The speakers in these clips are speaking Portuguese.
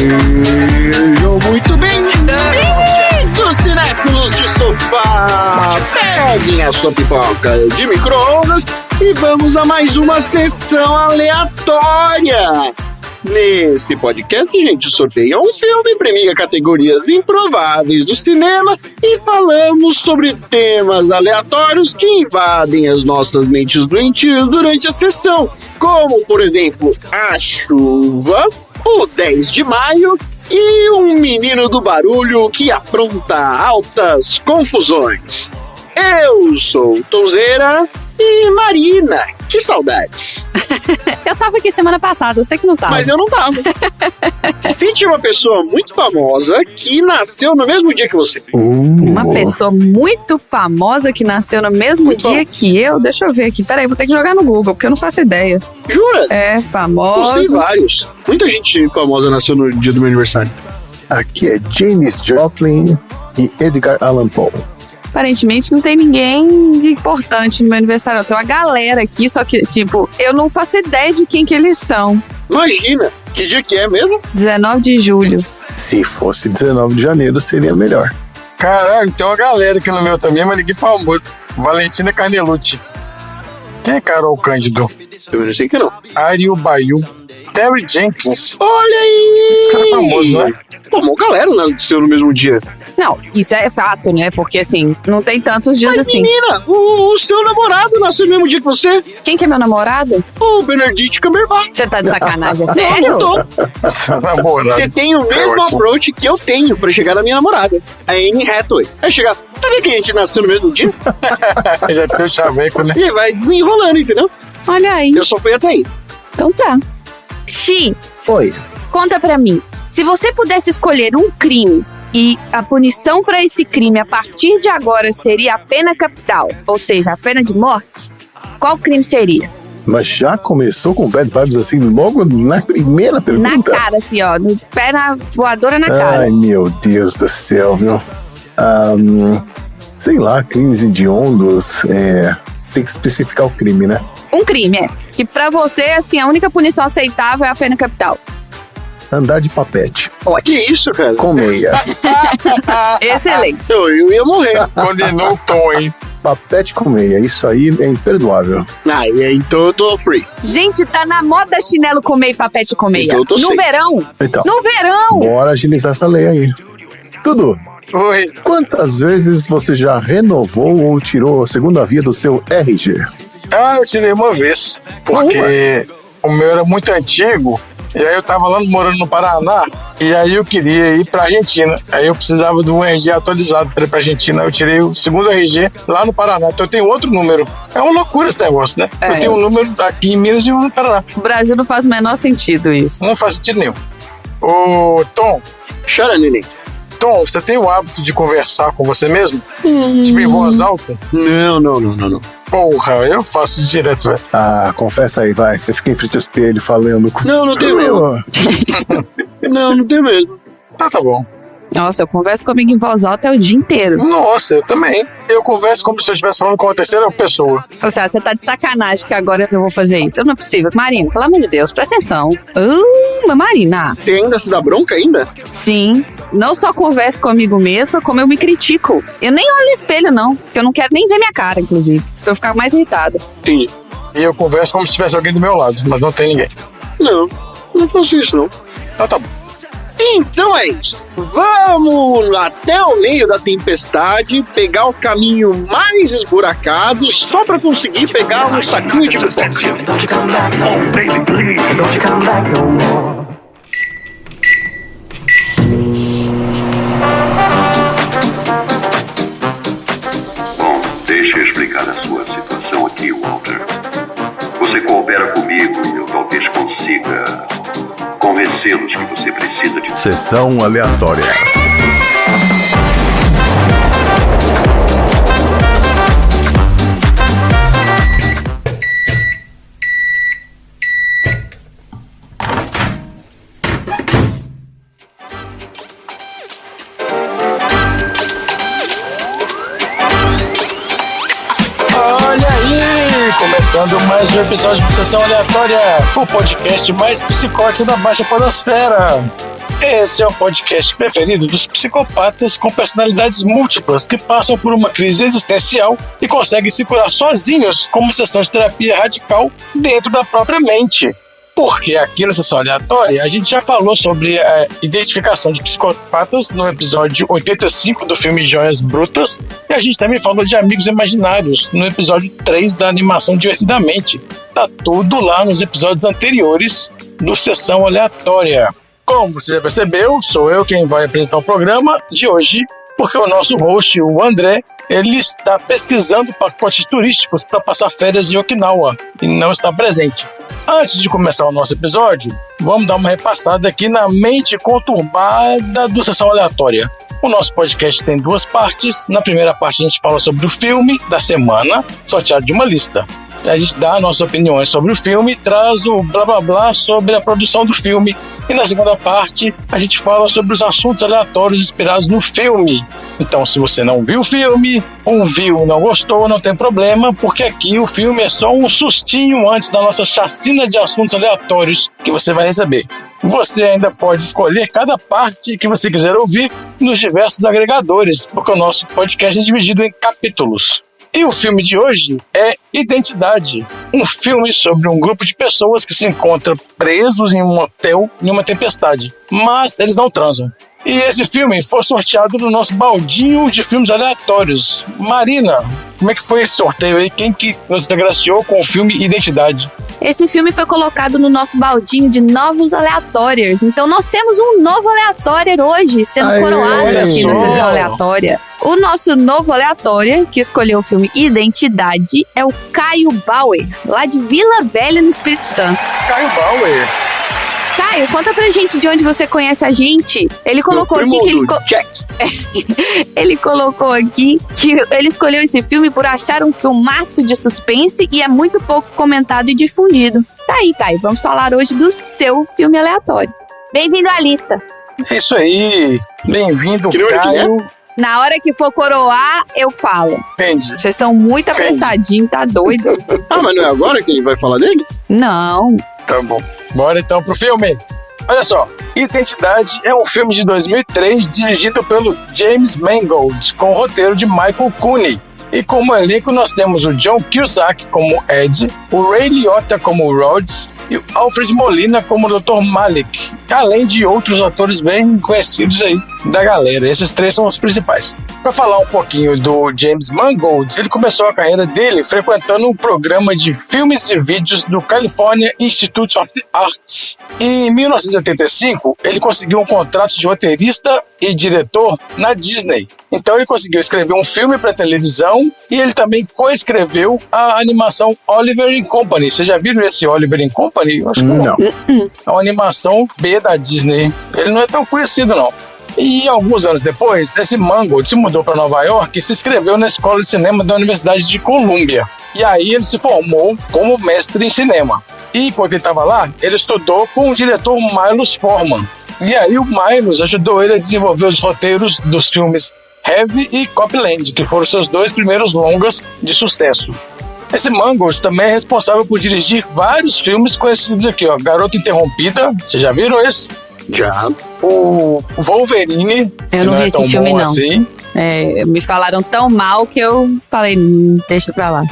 Sejam muito bem-vindos, cinéfilos de sofá! Peguem a sua pipoca de micro-ondas e vamos a mais uma sessão aleatória! Nesse podcast, a gente sorteia um filme, premia categorias improváveis do cinema e falamos sobre temas aleatórios que invadem as nossas mentes doentias durante a sessão, como, por exemplo, a chuva, o 10 de maio e um menino do barulho que apronta altas confusões. Eu sou Tonzeira e Marina, que saudades! Eu tava aqui semana passada, eu sei que não tava. Mas eu não tava. Cite uma pessoa muito famosa que nasceu no mesmo dia que você. Uma pessoa muito famosa que nasceu no mesmo Muito dia bom. que eu? Deixa eu ver aqui. Peraí, vou ter que jogar no Google, porque eu não faço ideia. Jura? É, Eu famosos. sei vários. Muita gente famosa nasceu no dia do meu aniversário. Aqui é Janis Joplin e Edgar Allan Poe. Aparentemente não tem ninguém de importante no meu aniversário. Tem uma galera aqui, só que, tipo, eu não faço ideia de quem que eles são. Imagina, que dia que é mesmo? 19 de julho. Se fosse 19 de janeiro, seria melhor. Caralho, tem uma galera aqui no meu também, mas ninguém famoso. Valentina Carnelucci. Quem é Carol Cândido? Eu não sei que não. Ariel Baiu. Terry Jenkins. Olha aí! Esse cara é famoso, não é? Pô, uma galera nasceu no mesmo dia. Não, isso é fato, né? Porque, assim, não tem tantos dias Mas, assim. menina, o seu namorado nasceu no mesmo dia que você. Quem que é meu namorado? O Benedict Cumberbatch. Você tá de sacanagem, é Não, sério? não tô. Seu namorado. Você tem o mesmo ótimo. approach que eu tenho pra chegar na minha namorada, a Anne Hathaway. Aí chegar, sabia que a gente nasceu no mesmo dia? Já tem o chaveco, né? E vai desenrolando, entendeu? Olha aí. Eu só fui até aí. Então tá. Xi, Oi, conta pra mim. Se você pudesse escolher um crime e a punição pra esse crime a partir de agora seria a pena capital, ou seja, a pena de morte, qual crime seria? mas já começou com bad vibes assim logo na primeira Na pergunta? cara, assim, ó. No pé na voadora na cara. Ai, meu Deus do céu, viu? Sei lá, crimes hediondos, tem que especificar o crime, né? Um crime, é. Que pra você, assim, a única punição aceitável é a pena capital. Andar de papete, Que isso, cara? com meia. Excelente. Eu ia morrer. Condenou o Tom, hein? Papete com meia, isso aí é imperdoável. Ah, e aí, então eu tô free. Gente, tá na moda chinelo com meia e papete com meia. Então eu tô No safe. verão. Então, No verão. bora agilizar essa lei aí. Tudo, Oi. quantas vezes você já renovou ou tirou a segunda via do seu RG? Ah, eu tirei uma vez. Porque o meu era muito antigo. E aí eu tava lá morando no Paraná. E aí eu queria ir pra Argentina. Aí eu precisava de um RG atualizado pra ir pra Argentina. Aí eu tirei o segundo RG lá no Paraná. Então eu tenho outro número. É uma loucura esse negócio, né? É. Eu tenho um número aqui em Minas e um no Paraná. O Brasil não faz o menor sentido isso. Não faz sentido nenhum. Ô, Tom, Chora, neném. Tom, você tem o hábito de conversar com você mesmo? Tipo, em voz alta? Não. Porra, eu faço direto, velho. Ah, confessa aí, vai. Você fica em frente ao espelho falando com... Não tenho mesmo. Não tenho mesmo. Tá bom. Nossa, eu converso comigo em voz alta o dia inteiro. Nossa, eu também. Eu converso como se eu estivesse falando com uma terceira pessoa. Fala assim, você tá de sacanagem que agora eu vou fazer isso. Não é possível. Marina, pelo amor de Deus, presta atenção. Mas Marina, Você ainda se dá bronca ainda? sim, não só converso comigo mesma, como eu me critico. Eu nem olho no espelho, não. Porque eu não quero nem ver minha cara, inclusive. Pra eu ficar mais irritada. Entendi. E eu converso como se tivesse alguém do meu lado, mas não tem ninguém. Não faço isso, não. Então tá bom. Então é isso. Vamos até o meio da tempestade, pegar o caminho mais esburacado, só pra conseguir pegar um saquinho de pipoca. Don't you come back, oh baby, please, don't you come back no more. Bom, deixa eu explicar a sua situação aqui, Walter. Você coopera comigo e eu talvez consiga convencê-los que você precisa de... Sessão aleatória. Começando mais um episódio de Sessão Aleatória, o podcast mais psicótico da Baixa Podosfera. Esse é o podcast preferido dos psicopatas com personalidades múltiplas que passam por uma crise existencial e conseguem se curar sozinhos com uma sessão de terapia radical dentro da própria mente. Porque aqui na Sessão Aleatória a gente já falou sobre a identificação de psicopatas no episódio 85 do filme Joias Brutas, e a gente também falou de amigos imaginários no episódio 3 da animação Divertidamente. Tá tudo lá nos episódios anteriores do Sessão Aleatória. Como você já percebeu, sou eu quem vai apresentar o programa de hoje, porque o nosso host, o André, ele está pesquisando pacotes turísticos para passar férias em Okinawa e não está presente. Antes de começar o nosso episódio, vamos dar uma repassada aqui na mente conturbada do Sessão Aleatória. O nosso podcast tem duas partes. Na primeira parte a gente fala sobre o filme da semana, sorteado de uma lista. A gente dá nossas opiniões sobre o filme, traz o blá blá blá sobre a produção do filme. E na segunda parte a gente fala sobre os assuntos aleatórios inspirados no filme. Então, se você não viu o filme, ou viu e não gostou, não tem problema, porque aqui o filme é só um sustinho antes da nossa chacina de assuntos aleatórios que você vai receber. Você ainda pode escolher cada parte que você quiser ouvir nos diversos agregadores, porque o nosso podcast é dividido em capítulos. E o filme de hoje é Identidade, um filme sobre um grupo de pessoas que se encontram presos em um hotel em uma tempestade, mas eles não transam. E esse filme foi sorteado no nosso baldinho de filmes aleatórios. Marina, como é que foi esse sorteio aí? Quem que nos agraciou com o filme Identidade? Esse filme foi colocado no nosso baldinho de novos aleatórios. Então nós temos um novo aleatório hoje, sendo coroado aqui na Sessão Aleatória. O nosso novo aleatório, que escolheu o filme Identidade, é o Caio Bauer, lá de Vila Velha, no Espírito Santo. Caio Bauer. Caio, conta pra gente de onde você conhece a gente. Ele colocou aqui que ele colocou aqui que ele escolheu esse filme por achar um filmaço de suspense e é muito pouco comentado e difundido. Tá aí, Caio, vamos falar hoje do seu filme aleatório. Bem-vindo à lista. É isso aí. Bem-vindo, Caio. Na hora que for coroar, eu falo. Entendi. Vocês são muito apressadinhos, tá doido? Ah, mas não é agora que ele vai falar dele? Não. Tá bom. Bora então pro filme. Olha só, Identidade é um filme de 2003 dirigido pelo James Mangold, com o roteiro de Michael Cooney. E como elenco nós temos o John Cusack como Ed, o Ray Liotta como Rhodes e o Alfred Molina como Dr. Malik, além de outros atores bem conhecidos aí da galera. Esses três são os principais. Para falar um pouquinho do James Mangold, ele começou a carreira dele frequentando um programa de filmes e vídeos do California Institute of the Arts. E em 1985, ele conseguiu um contrato de roteirista e diretor na Disney. Então ele conseguiu escrever um filme para televisão e ele também coescreveu a animação Oliver & Company. Vocês já viram esse Oliver & Company? Acho que não. É uma animação B da Disney. Ele não é tão conhecido, não. E alguns anos depois, esse Mangold se mudou para Nova York e se inscreveu na Escola de Cinema da Universidade de Columbia. E aí ele se formou como mestre em cinema. E enquanto ele estava lá, ele estudou com o diretor Milos Forman. E aí o Milos ajudou ele a desenvolver os roteiros dos filmes Heavy e Copland, que foram seus dois primeiros longas de sucesso. Esse Mangold também é responsável por dirigir vários filmes conhecidos aqui, ó. Garota Interrompida, vocês já viram esse? Já. O Wolverine, eu não vi esse filme, não. Assim. Me falaram tão mal que eu falei, deixa pra lá.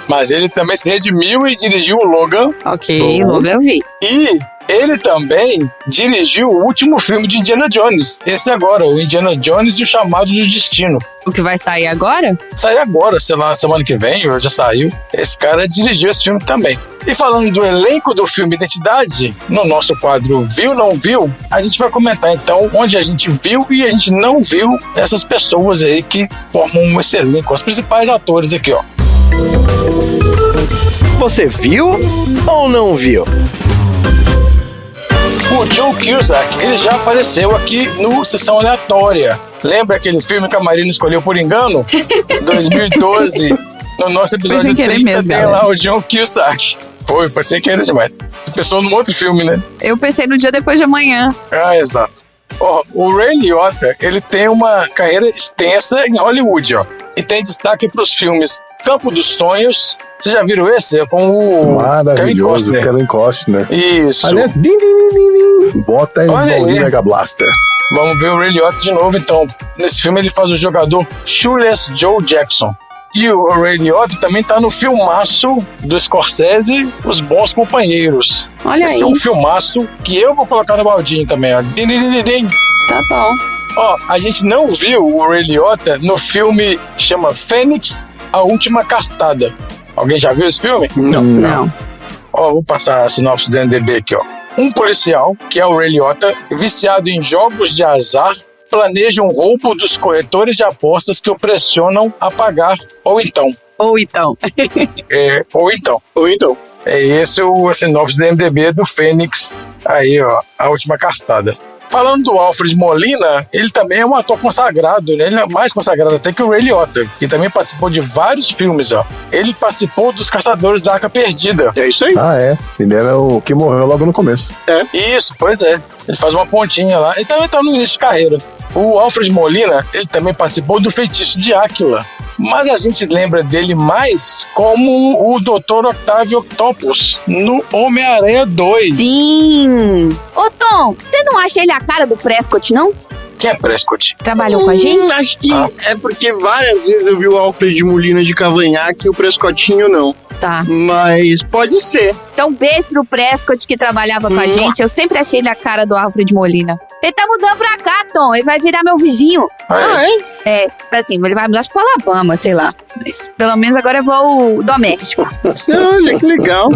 Mas ele também se redimiu e dirigiu o Logan. Ok, Logan eu vi. E ele também dirigiu o último filme de Indiana Jones. Esse agora, o Indiana Jones e o Chamado do Destino. O que vai sair agora? Sai agora, sei lá, semana que vem, já saiu. Esse cara dirigiu esse filme também. E falando do elenco do filme Identidade, no nosso quadro Viu, Não Viu, a gente vai comentar então onde a gente viu e a gente não viu essas pessoas aí que formam esse elenco, os principais atores aqui, ó. Você viu ou não viu? O John Cusack, ele já apareceu aqui no Sessão Aleatória. Lembra aquele filme que a Marina escolheu por engano? 2012. No nosso episódio 30 mesmo, tem lá o John Cusack. Foi sem querer demais. Pensou num outro filme, né? Eu pensei no Dia Depois de Amanhã. Ah, exato. Ó, o Ray Liotta, ele tem uma carreira extensa em Hollywood, ó. E tem destaque para os filmes Campo dos Sonhos. Vocês já viram esse? É com o Maravilhoso, Kevin Costner. Isso. Aliás, din. Bota aí no Baldinho Mega Blaster. Vamos ver o Ray Liotta de novo, então. Nesse filme ele faz o jogador Shoeless Joe Jackson. E o Ray Liotta também tá no filmaço do Scorsese, Os Bons Companheiros. Olha Esse aí. é um filmaço que eu vou colocar no baldinho também, ó. Din. Tá bom. Ó, a gente não viu o Ray Liotta no filme que chama Fênix, A Última Cartada. Alguém já viu esse filme? Não. Ó, vou passar a sinopse do IMDb aqui, ó. Um policial, que é o Ray Liotta, viciado em jogos de azar, planeja um roubo dos corretores de apostas que o pressionam a pagar. Ou então. Ou então. É esse a sinopse do IMDb do Fênix. Aí, ó, A Última Cartada. Falando do Alfred Molina, ele também é um ator consagrado, né? Ele é mais consagrado até que o Ray Liotta, que também participou de vários filmes, ó. Ele participou dos Caçadores da Arca Perdida. É isso aí. Ah, é. Ele era o que morreu logo no começo. Isso, pois é. Ele faz uma pontinha lá. Ele também tá no início de carreira. O Alfred Molina, ele também participou do Feitiço de Áquila. Mas a gente lembra dele mais como o Dr. Octavio Octopus no Homem-Aranha 2. Sim. Ô, Tom, você não acha ele a cara do Prescott, não? Quem é Prescott? Trabalhou com a gente? Acho que é porque várias vezes eu vi o Alfred Molina de cavanhaque e o Prescottinho não. Tá. Mas pode ser. Então, beijo pro Prescott que trabalhava com a gente. Eu sempre achei ele a cara do Alfred Molina. Ele tá mudando pra cá, Tom. Ele vai virar meu vizinho. É, assim, ele vai mudar pro Alabama, sei lá. Mas pelo menos agora é voo doméstico. Olha, que legal.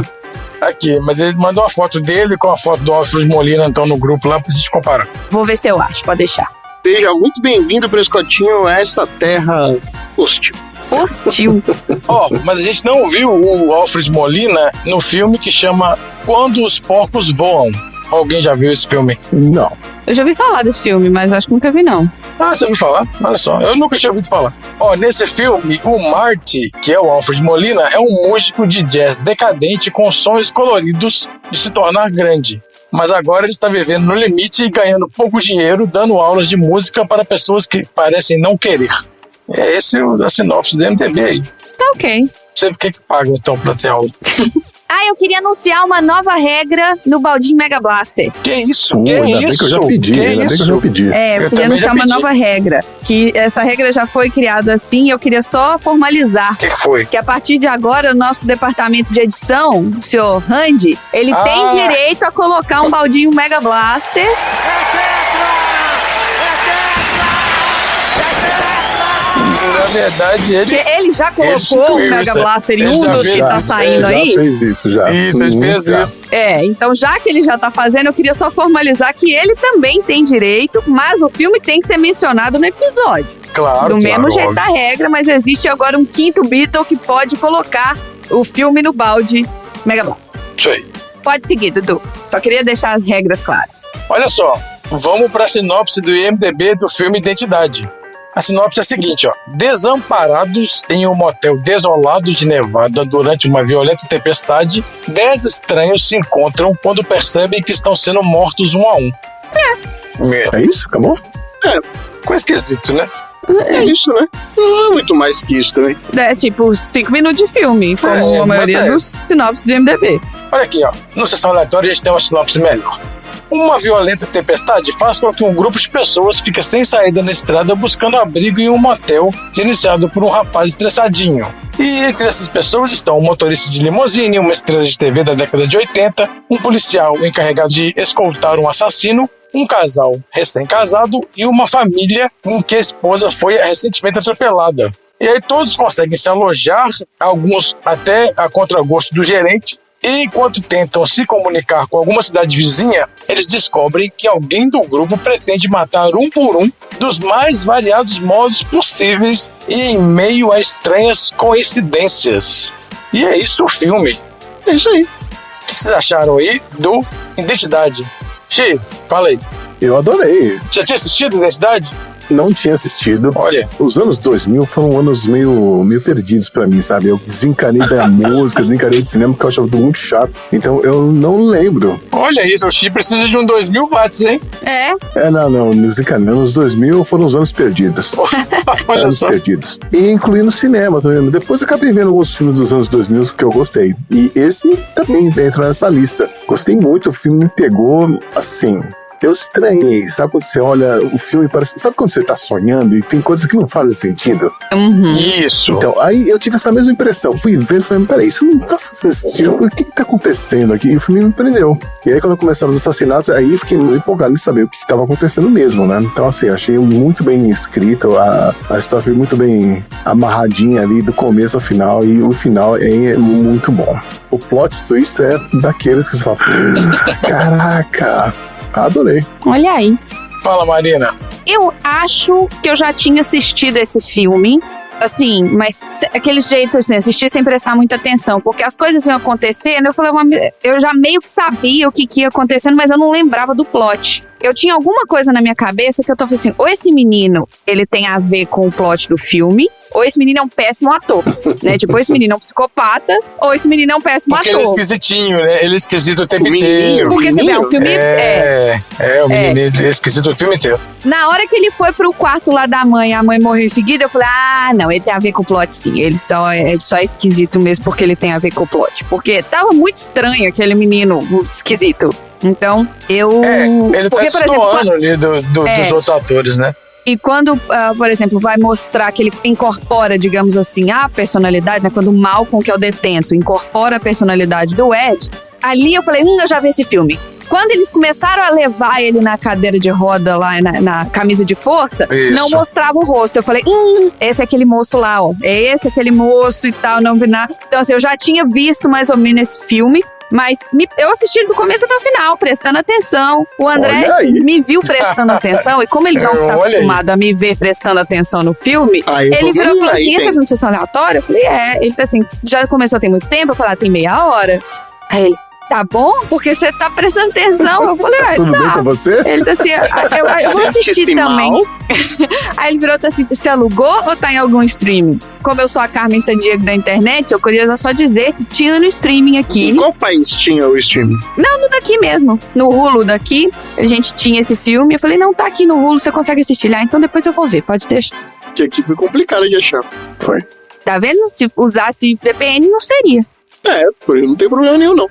Aqui, mas ele mandou uma foto dele com a foto do Alfred Molina, então, no grupo lá pra gente comparar. Vou ver se eu acho, pode deixar. Seja muito bem-vindo, Prescottinho, a essa terra hostil. Hostil. Ó, mas a gente não viu o Alfred Molina no filme que chama Quando os Porcos Voam. Alguém já viu esse filme? Não. Eu já ouvi falar desse filme, mas acho que nunca vi, não. Ah, você ouviu falar? Olha só, eu nunca tinha ouvido falar. Ó, nesse filme, o Marty, que é o Alfred Molina, é um músico de jazz decadente com sonhos coloridos de se tornar grande. Mas agora ele está vivendo no limite e ganhando pouco dinheiro, dando aulas de música para pessoas que parecem não querer. É esse a sinopse do MTV aí. Tá ok. Você por que paga então pra ter aula? Eu queria anunciar uma nova regra no Baldinho Mega Blaster. Que isso? Ainda bem que eu já pedi. Eu queria anunciar uma nova regra. Que essa regra já foi criada assim, eu queria só formalizar. O que foi? Que a partir de agora, o nosso departamento de edição, o senhor Randy, ele tem direito a colocar um Baldinho Mega Blaster. Na verdade, ele já colocou o Mega Blaster em um dos que tá saindo aí. Já fez isso, já. Isso, ele fez isso. Então já que ele já tá fazendo, eu queria só formalizar que ele também tem direito, mas o filme tem que ser mencionado no episódio. Claro, Do mesmo jeito da regra, mas existe agora um quinto Beatle que pode colocar o filme no balde Mega Blaster. Isso aí. Pode seguir, Dudu. Só queria deixar as regras claras. Olha só, vamos pra sinopse do IMDb do filme Identidade. A sinopse é a seguinte, ó. Desamparados em um motel desolado de Nevada durante uma violenta tempestade, 10 estranhos se encontram quando percebem que estão sendo mortos um a um. É isso? Acabou? Ficou esquisito, né? É isso, né? Não é muito mais que isso também. É tipo 5 minutos de filme, como a maioria dos sinopses do IMDb. Olha aqui, ó. No Sessão Aleatória a gente tem uma sinopse melhor. Uma violenta tempestade faz com que um grupo de pessoas fique sem saída na estrada buscando abrigo em um motel gerenciado por um rapaz estressadinho. E entre essas pessoas estão um motorista de limusine, uma estrela de TV da década de 80, um policial encarregado de escoltar um assassino, um casal recém-casado e uma família em que a esposa foi recentemente atropelada. E aí todos conseguem se alojar, alguns até a contragosto do gerente, e enquanto tentam se comunicar com alguma cidade vizinha, eles descobrem que alguém do grupo pretende matar um por um dos mais variados modos possíveis e em meio a estranhas coincidências. E é isso o filme. É isso aí. O que vocês acharam aí do Identidade? Xi, fala aí. Eu adorei. Já tinha assistido Identidade? não tinha assistido. Olha. Os anos 2000 foram anos meio perdidos pra mim, sabe? Eu desencanei da música, desencanei do cinema, porque eu achava tudo muito chato. Então eu não lembro. Olha isso, o Chi precisa de um 2000 watts, hein? Não, desencanei. Anos 2000 foram os anos perdidos. Olha anos só. perdidos. E incluindo cinema também. Depois eu acabei vendo alguns filmes dos anos 2000 que eu gostei. E esse também entra nessa lista. Gostei muito, o filme me pegou, assim... Eu estranhei, sabe quando você olha o filme, parece... Sabe quando você tá sonhando e tem coisas que não fazem sentido? Isso. Então, aí eu tive essa mesma impressão. Fui ver e falei, peraí, isso não tá fazendo sentido. O que tá acontecendo aqui? E o filme me prendeu. E aí quando começaram os assassinatos, aí fiquei muito empolgado em saber o que tava acontecendo mesmo, né? Então, assim, achei muito bem escrito, a história foi muito bem amarradinha ali do começo ao final, e o final é muito bom. O plot twist é daqueles que você fala, caraca... Adorei. Olha aí. Fala, Marina. Eu acho que eu já tinha assistido esse filme, assim, mas aquele jeito, assim, assistir sem prestar muita atenção, porque as coisas iam acontecendo, eu já meio que sabia o que ia acontecendo, mas eu não lembrava do plot. Eu tinha alguma coisa na minha cabeça que eu tô falando assim, ou esse menino, ele tem a ver com o plot do filme, ou esse menino é um péssimo ator, né? Tipo, esse menino é um psicopata, ou esse menino é um péssimo porque ator. Porque ele é esquisitinho, né? Ele é esquisito o tempo inteiro. Porque você vê, o filme o menino é esquisito o filme inteiro. Na hora que ele foi pro quarto lá da mãe, a mãe morreu em seguida, eu falei, não, ele tem a ver com o plot sim, ele só é esquisito mesmo porque ele tem a ver com o plot. Porque tava muito estranho aquele menino esquisito. Então, ele tá destoando ali dos outros atores, né? E quando, por exemplo, vai mostrar que ele incorpora, digamos assim, a personalidade, né? Quando o Malcolm, que é o detento, incorpora a personalidade do Ed, ali eu falei, eu já vi esse filme. Quando eles começaram a levar ele na cadeira de roda lá, na camisa de força, não mostrava o rosto. Eu falei, esse é aquele moço lá, ó. É esse aquele moço e tal, não vi nada. Então, assim, eu já tinha visto mais ou menos esse filme. Mas eu assisti do começo até o final, prestando atenção. O André me viu prestando atenção, e como ele não tá acostumado a me ver prestando atenção no filme, ele virou e falou assim, esse é filme de sessão aleatória? Eu falei, Ele tá assim, já começou tem muito tempo? Eu falei, tem meia hora. Aí ele, tá bom? Porque você tá prestando atenção. Eu falei, tudo bem com você? Ele tá assim, eu vou assistir também. Aí ele virou e tá assim, você alugou ou tá em algum streaming? Como eu sou a Carmen Sandiego da internet, eu queria só dizer que tinha no streaming aqui. Em qual país tinha o streaming? Não, no daqui mesmo. No Hulu daqui, a gente tinha esse filme. Eu falei, não, tá aqui no Hulu, você consegue assistir lá. Então depois eu vou ver, pode deixar. Que aqui foi complicado de achar. Foi. Tá vendo? Se usasse VPN, não seria. Por isso não tem problema nenhum, não.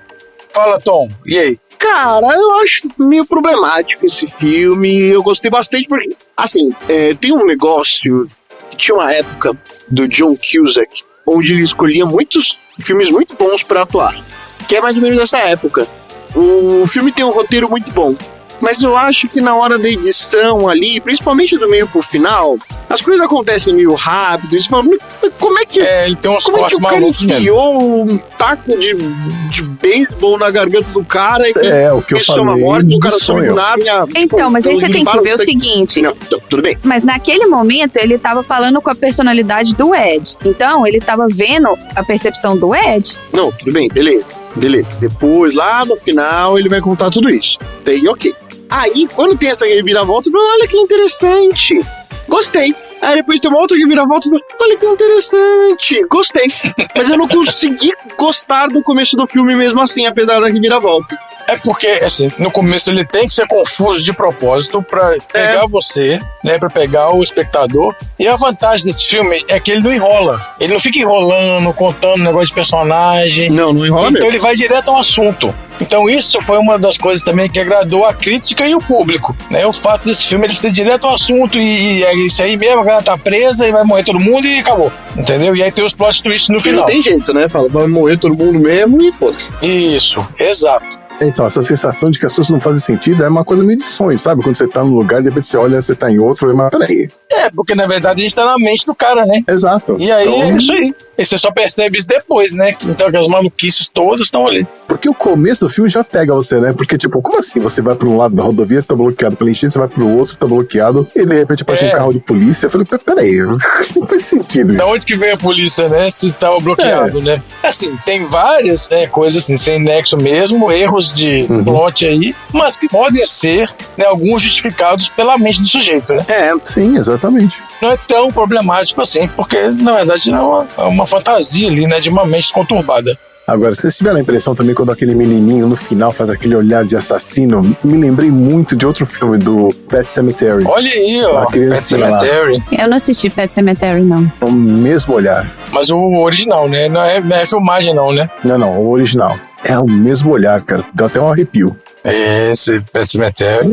Fala, Tom, e aí? Cara, eu acho meio problemático esse filme. Eu gostei bastante porque, assim, tem um negócio que tinha uma época do John Cusack, onde ele escolhia muitos filmes muito bons pra atuar. Que é mais ou menos essa época. O filme tem um roteiro muito bom. Mas eu acho que na hora da edição ali, principalmente do meio pro final, as coisas acontecem meio rápido. E você fala, como é que... ele tem uns como é que o cara enfiou um taco de beisebol na garganta do cara e o que eu falei uma morte, o cara some nada. Então, mas aí você tem que ver o seguinte. Não, tudo bem. Mas naquele momento, ele tava falando com a personalidade do Ed. Então, ele tava vendo a percepção do Ed. Não, tudo bem, beleza. Depois, lá no final, ele vai contar tudo isso. Daí, ok. Aí, quando tem essa reviravolta, eu falo, olha que interessante. Gostei. Aí depois tem uma outra reviravolta e falo, olha que interessante. Gostei. Mas eu não consegui gostar do começo do filme mesmo assim, apesar da reviravolta. É porque, assim, no começo ele tem que ser confuso de propósito pra pegar você, né, pra pegar o espectador. E a vantagem desse filme é que ele não enrola. Ele não fica enrolando, contando negócio de personagem. Não enrola então mesmo. Ele vai direto ao assunto. Então isso foi uma das coisas também que agradou a crítica e o público, né? O fato desse filme ele ser direto ao assunto e é isso aí mesmo, a galera tá presa e vai morrer todo mundo e acabou, entendeu? E aí tem os plot twists no final. Não tem jeito, né? Fala, vai morrer todo mundo mesmo e foda-se. Isso, exato. Então, essa sensação de que as coisas não fazem sentido é uma coisa meio de sonho, sabe? Quando você tá num lugar, de repente você olha, você tá em outro, mas peraí. Porque na verdade a gente tá na mente do cara, né? Exato. E aí é isso aí. E você só percebe isso depois, né? Então que as maluquices todas estão ali. Porque o começo do filme já pega você, né? Porque, tipo, como assim? Você vai pra um lado da rodovia, tá bloqueado pela enchente, você vai pro outro, tá bloqueado, e de repente aparece um carro de polícia. Eu falei, peraí, não faz sentido isso. Da onde que vem a polícia, né? Se estava bloqueado, né? Assim, tem várias coisas assim, sem nexo mesmo, erros de plot aí, mas que podem ser, né, alguns justificados pela mente do sujeito, né? Sim, exatamente. Não é tão problemático assim, porque, na verdade, é uma fantasia ali, né, de uma mente conturbada. Agora, vocês tiveram a impressão também quando aquele menininho no final faz aquele olhar de assassino? Me lembrei muito de outro filme do Pet Sematary. Olha aí, ó, Pet Sematary. Eu não assisti Pet Sematary, não. O mesmo olhar. Mas o original, né? Não é filmagem, não, né? Não, o original. É o mesmo olhar, cara. Deu até um arrepio. Esse Pet Sematary.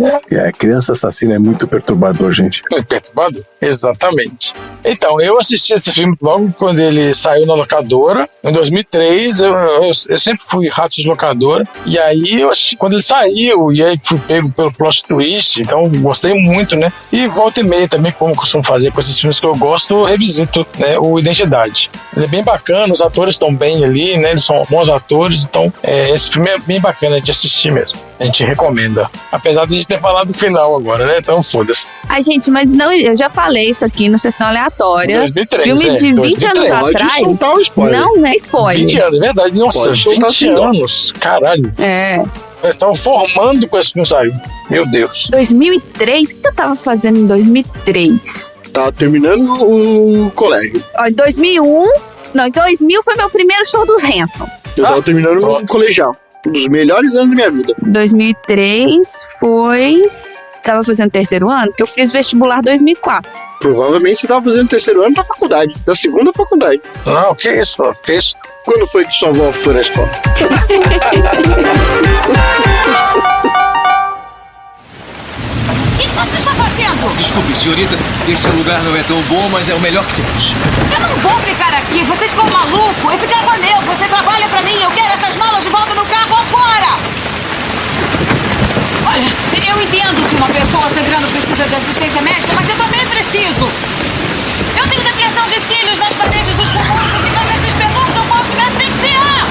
Criança assassina é muito perturbador, gente. É perturbador? Exatamente. Então, eu assisti esse filme logo quando ele saiu na locadora, em 2003. Eu sempre fui rato de locadora. E aí, eu assisti quando ele saiu, e aí fui pego pelo plot twist. Então, gostei muito, né? E volta e meia também, como eu costumo fazer com esses filmes que eu gosto, eu revisito, né, o Identidade. Ele é bem bacana, os atores estão bem ali, né? Eles são bons atores. Então, esse filme é bem bacana de assistir mesmo. A gente recomenda. Apesar de a gente ter falado do final agora, né? Então, foda-se. Ai, gente, mas não, eu já falei isso aqui no Sessão Aleatória. 2003, filme de 20 2003. anos Pode atrás. soltar o spoiler. Não é spoiler. 20 anos, é verdade. Nossa, Pode soltar 20 anos. Caralho. Eu tava formando com esse filme saiu. Meu Deus. 2003? O que eu tava fazendo em 2003? Tava terminando o colégio. Ó, em 2001... Não, em 2000 foi meu primeiro show dos Hanson. Eu tava terminando o colegial. Um dos melhores anos da minha vida. 2003 foi... Tava fazendo terceiro ano, porque eu fiz vestibular 2004. Provavelmente você tava fazendo terceiro ano da faculdade. Da segunda faculdade. Não, que isso? Que isso? Quando foi que sua avó foi na escola? O que você está fazendo? Desculpe, senhorita. Este lugar não é tão bom, mas é o melhor que temos. Eu não vou ficar aqui. Você ficou maluco? Esse carro é meu. Você trabalha pra mim. Eu quero essas malas de volta no carro agora. Olha, eu entendo que uma pessoa sangrando precisa de assistência médica, mas eu também preciso. Eu tenho depressão de cílios nas paredes dos pulmões. Se ficar nesse espetáculo, eu posso me asfixiar.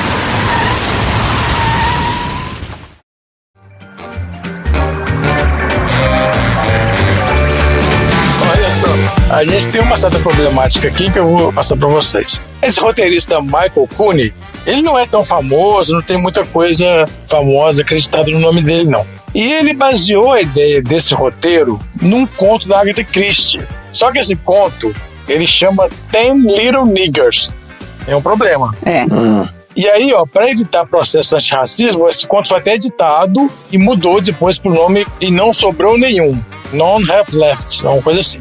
Olha só, a gente tem uma certa problemática aqui que eu vou passar pra vocês. Esse roteirista Michael Cooney, ele não é tão famoso, não tem muita coisa famosa acreditada no nome dele, não. E ele baseou a ideia desse roteiro num conto da Agatha Christie. Só que esse conto, ele chama 10 Little Niggers. É um problema. E aí, ó, para evitar processo antirracismo, esse conto foi até editado e mudou depois pro nome E Não Sobrou Nenhum. None Have Left, uma coisa assim.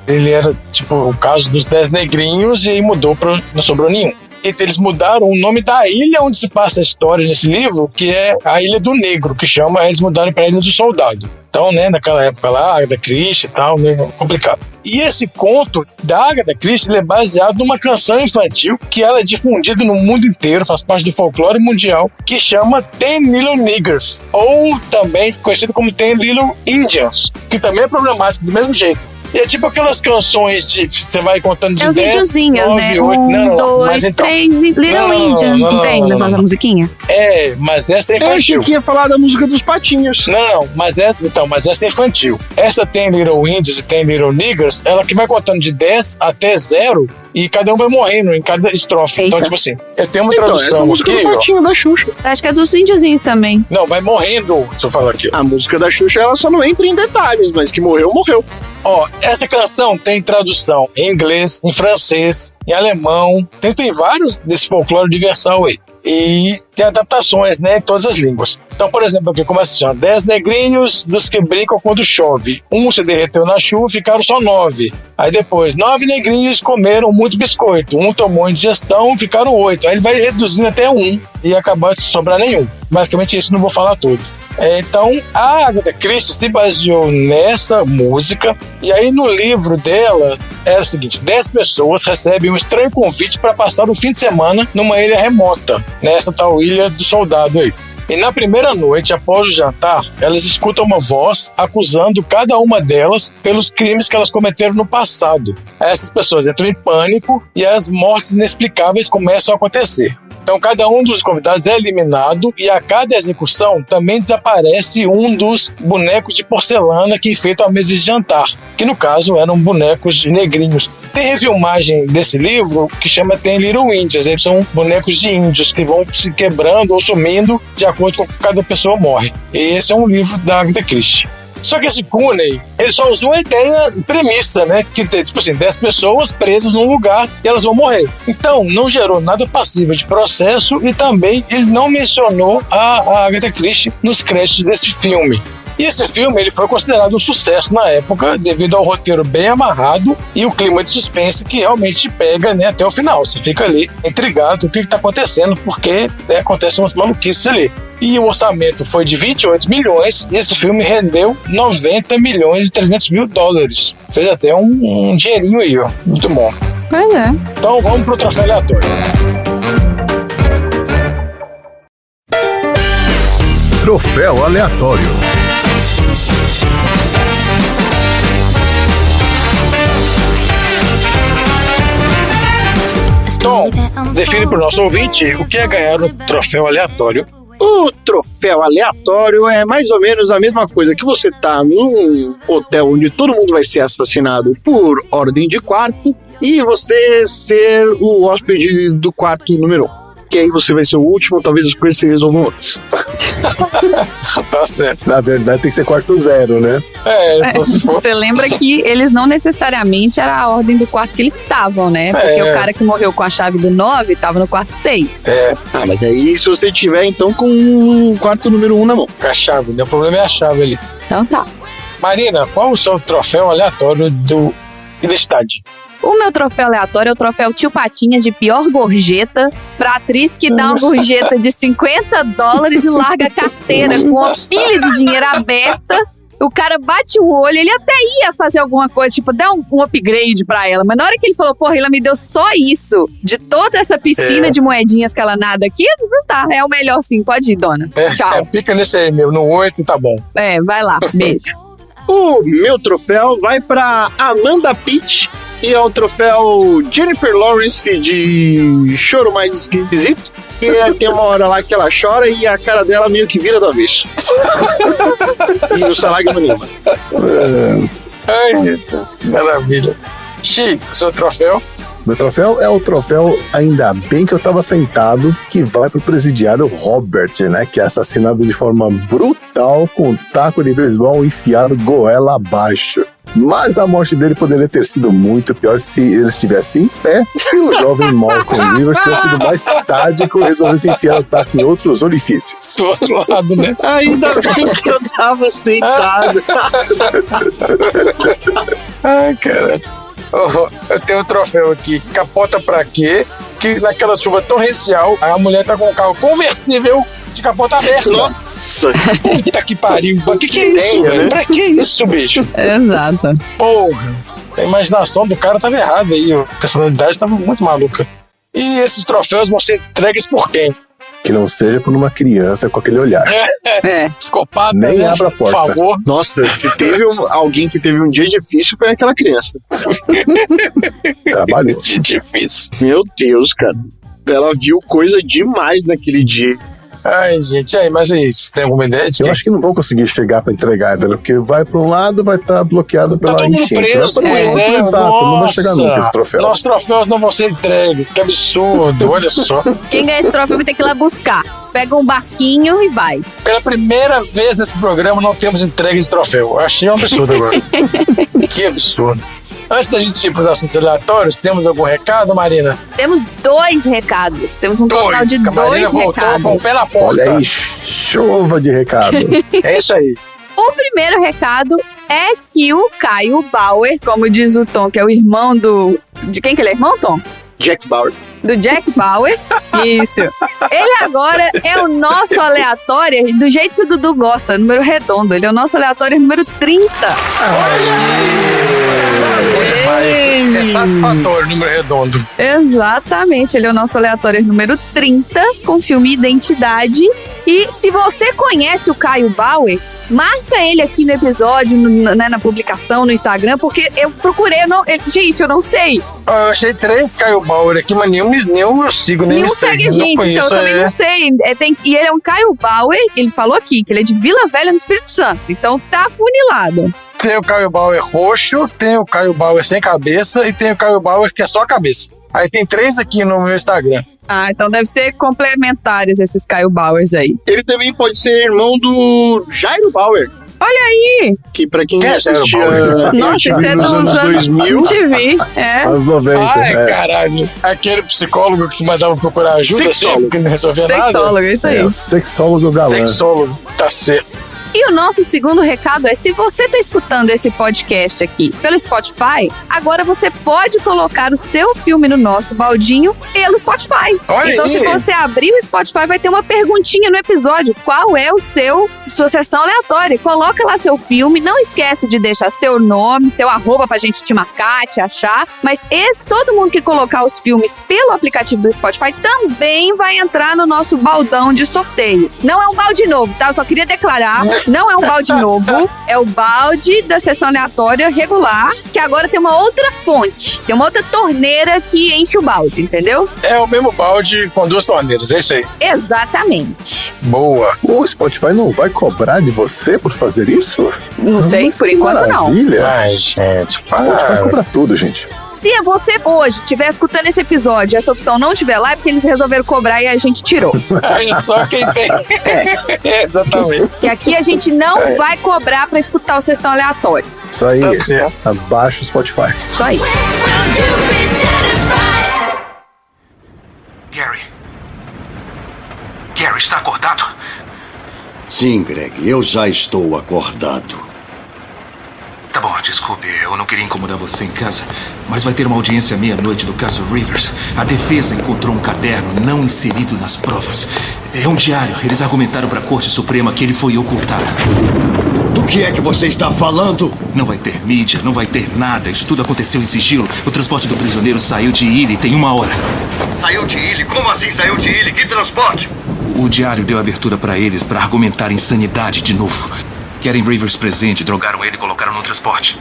Ele era, tipo, o caso dos 10 negrinhos e aí mudou pra Não Sobrou Nenhum. E eles mudaram o nome da ilha onde se passa a história nesse livro, que é a Ilha do Negro, que chama, eles mudaram para a Ilha do Soldado. Então, né, naquela época lá, Agatha Christie e tal, meio complicado. E esse conto da Agatha Christie ele é baseado numa canção infantil que ela é difundida no mundo inteiro, faz parte do folclore mundial, que chama 10 Little Niggers, ou também conhecido como 10 Little Indians, que também é problemático do mesmo jeito. E é tipo aquelas canções de você vai contando de 10, os índiozinhos, 9, né? 8, 2, 3, Little Indians, não tem? Não, musiquinha? É, mas essa é Eu achei infantil. que ia falar da música dos patinhos. Não, mas essa é infantil. Essa tem Little Indians e tem Little Niggers, ela que vai contando de 10 até 0 e cada um vai morrendo em cada estrofe. Eita. Então, tipo assim, eu tenho uma Então, essa tradução música aqui, do ó. patinho da Xuxa. Acho que é dos índiozinhos também. Não, vai morrendo, deixa eu falar aqui, ó. A música da Xuxa, ela só não entra em detalhes, mas que morreu, morreu. Ó, essa canção tem tradução em inglês, em francês, em alemão, tem vários desse folclore universal aí. E tem adaptações, né, em todas as línguas. Então, por exemplo, aqui começa assim, 10 negrinhos dos que brincam quando chove. Um se derreteu na chuva, ficaram só 9. Aí depois, 9 negrinhos comeram muito biscoito. Um tomou indigestão, ficaram 8. Aí ele vai reduzindo até 1 e acabar de sobrar nenhum. Basicamente isso, não vou falar tudo. Então, a Agatha Christie se baseou nessa música, e aí no livro dela era o seguinte: 10 pessoas recebem um estranho convite para passar um fim de semana numa ilha remota, nessa tal Ilha do Soldado aí. E na primeira noite, após o jantar, elas escutam uma voz acusando cada uma delas pelos crimes que elas cometeram no passado. Essas pessoas entram em pânico e as mortes inexplicáveis começam a acontecer. Então, cada um dos convidados é eliminado e a cada execução também desaparece um dos bonecos de porcelana que enfeitam a mesa de jantar, que no caso eram bonecos negrinhos. Tem refilmagem desse livro que chama Ten Little Indians. Eles são bonecos de índios que vão se quebrando ou sumindo de acordo com que cada pessoa morre. E esse é um livro da Agatha Christie. Só que esse Cooney, ele só usou a ideia, premissa, né? Que tem, tipo assim, 10 pessoas presas num lugar e elas vão morrer. Então, não gerou nada passível de processo e também ele não mencionou a Agatha Christie nos créditos desse filme. E esse filme ele foi considerado um sucesso na época devido ao roteiro bem amarrado e o clima de suspense que realmente pega, né, até o final. Você fica ali intrigado do que está acontecendo, porque acontecem umas maluquices ali. E o orçamento foi de 28 milhões e esse filme rendeu 90 milhões e 300 mil dólares. Fez até um dinheirinho aí, ó. Muito bom. Pois é. Então vamos pro troféu aleatório. Troféu aleatório. Tom, define para o nosso ouvinte o que é ganhar um troféu aleatório. O troféu aleatório é mais ou menos a mesma coisa que você tá num hotel onde todo mundo vai ser assassinado por ordem de quarto e você ser o hóspede do quarto número 1. Que aí você vai ser o último, talvez as coisas se resolvam antes. Tá certo. Na verdade tem que ser quarto 0, né? Só se for. Você lembra que eles não necessariamente era a ordem do quarto que eles estavam, né? Porque o cara que morreu com a chave do 9 estava no quarto 6. Ah, mas aí se você tiver então com o quarto número 1 na mão. Com a chave, né? O problema é a chave ali. Então tá. Marina, qual o seu troféu aleatório do Identidade? O meu troféu aleatório é o troféu Tio Patinhas de pior gorjeta pra atriz que dá uma gorjeta de $50 e larga a carteira com uma pilha de dinheiro aberta. O cara bate o olho, ele até ia fazer alguma coisa, tipo, dar um upgrade pra ela. Mas na hora que ele falou, porra, ela me deu só isso, de toda essa piscina de moedinhas que ela nada aqui, não tá, é o melhor sim, pode ir, dona. Tchau. Fica nesse aí, meu, no 8 tá bom. Vai lá, beijo. O meu troféu vai pra Amanda Pitt e é o troféu Jennifer Lawrence de Choro Mais Esquisito. E tem uma hora lá que ela chora e a cara dela meio que vira do avesso. E o salário não lembra. Ai, maravilha. Chico, seu troféu? Meu troféu é o troféu Ainda Bem Que Eu Tava Sentado, que vai pro presidiário Robert, né? Que é assassinado de forma brutal com um taco de beisebol enfiado goela abaixo. Mas a morte dele poderia ter sido muito pior se ele estivesse em pé e o jovem Malcolm Rivers tivesse sido mais sádico e resolvesse enfiar o taco em outros orifícios. Do outro lado, né? Ainda bem que eu tava sentado. Ai, cara. Eu tenho um troféu aqui, capota pra quê? Que naquela chuva torrencial, a mulher tá com um carro conversível de capota aberta. Nossa! Puta que pariu. Que é isso, velho? Né? Pra que isso, bicho? Exato. Porra. A imaginação do cara tava errada aí. A personalidade tava muito maluca. E esses troféus vão ser entregues por quem? Que não seja por uma criança com aquele olhar. Psicopata, nem né? abra a porta. Por favor. Nossa, se teve alguém que teve um dia difícil, foi aquela criança. Trabalhou. Difícil. Meu Deus, cara. Ela viu coisa demais naquele dia. Ai, gente, aí, mas aí, vocês têm alguma ideia? Eu acho que não vão conseguir chegar pra entregar, né? Porque vai pra um lado, vai estar bloqueado pela enchente. Preso, vai pra outro, exato. Não vai chegar nunca esse troféu. Nossos troféus não vão ser entregues, que absurdo, olha só. Quem ganha esse troféu vai ter que ir lá buscar. Pega um barquinho e vai. Pela primeira vez nesse programa não temos entrega de troféu. Eu achei um absurdo agora. Que absurdo. Antes da gente ir para os assuntos aleatórios, temos algum recado, Marina? Temos 2 recados. Temos um total de 2 Marina voltou recados. com o pé na ponta. Olha aí, chuva de recado. É isso aí. O primeiro recado é que o Caio Bauer, como diz o Tom, que é o irmão do... De quem que ele é irmão, Tom? Jack Bauer. Do Jack Bauer. Isso. Ele agora é o nosso aleatório, do jeito que o Dudu gosta, número redondo. Ele é o nosso aleatório número 30. É satisfatório o número redondo. Exatamente, ele é o nosso aleatório número 30, com o filme Identidade. E se você conhece o Caio Bauer, marca ele aqui no episódio, na publicação no Instagram, porque eu procurei, gente, eu não sei. Eu achei 3 Caio Bauer aqui, mas nenhum eu sigo, nem nenhum me segue. segue a gente, então eu também não sei. E ele é um Caio Bauer, ele falou aqui, que ele é de Vila Velha, no Espírito Santo. Então tá afunilado. Tem o Caio Bauer roxo, tem o Caio Bauer sem cabeça e tem o Caio Bauer que é só a cabeça. Aí tem 3 aqui no meu Instagram. Ah, então deve ser complementares esses Caio Bauers aí. Ele também pode ser irmão do Jairo Bauer. Olha aí! Que pra quem assistia... Nossa, esse é dos anos 2000. TV, Anos 90. Ai, caralho. Aquele psicólogo que mandava procurar ajuda Sexólogo. que não resolvia nada. Sexólogo, é isso aí. O sexólogo galã. Sexólogo, tá certo. E o nosso segundo recado é, se você tá escutando esse podcast aqui pelo Spotify, agora você pode colocar o seu filme no nosso baldinho pelo Spotify. Olha então, aí. se você abrir o Spotify, vai ter uma perguntinha no episódio. Qual é sua sessão aleatória? Coloca lá seu filme, não esquece de deixar seu nome, seu @ pra gente te marcar, te achar. Mas todo mundo que colocar os filmes pelo aplicativo do Spotify também vai entrar no nosso baldão de sorteio. Não é um balde novo, tá? Eu só queria declarar... Não é um balde novo, é o balde da sessão aleatória regular, que agora tem uma outra fonte, tem uma outra torneira que enche o balde, entendeu? É o mesmo balde com 2 torneiras, é isso aí. Exatamente. Boa. O Spotify não vai cobrar de você por fazer isso? Não sei, por enquanto não. Maravilha. Ai, gente, O Spotify cobra tudo, gente. Se você hoje estiver escutando esse episódio e essa opção não estiver lá, é porque eles resolveram cobrar e a gente tirou. Aí só quem tem. Exatamente. Que aqui a gente não vai cobrar pra escutar o sessão aleatória. Isso aí. Tá certo. Abaixa o Spotify. Isso aí. Gary. Gary, está acordado? Sim, Greg, eu já estou acordado. Tá bom, desculpe, eu não queria incomodar você em casa, mas vai ter uma audiência à meia-noite do caso Rivers. A defesa encontrou um caderno não inserido nas provas. É um diário. Eles argumentaram para a Corte Suprema que ele foi ocultado. Do que é que você está falando? Não vai ter mídia, não vai ter nada. Isso tudo aconteceu em sigilo. O transporte do prisioneiro saiu de Ely tem 1 hora. Saiu de Ely? Como assim saiu de Ely? Que transporte? O diário deu abertura para eles para argumentar insanidade de novo. Querem Rivers presente, drogaram ele e colocaram no transporte.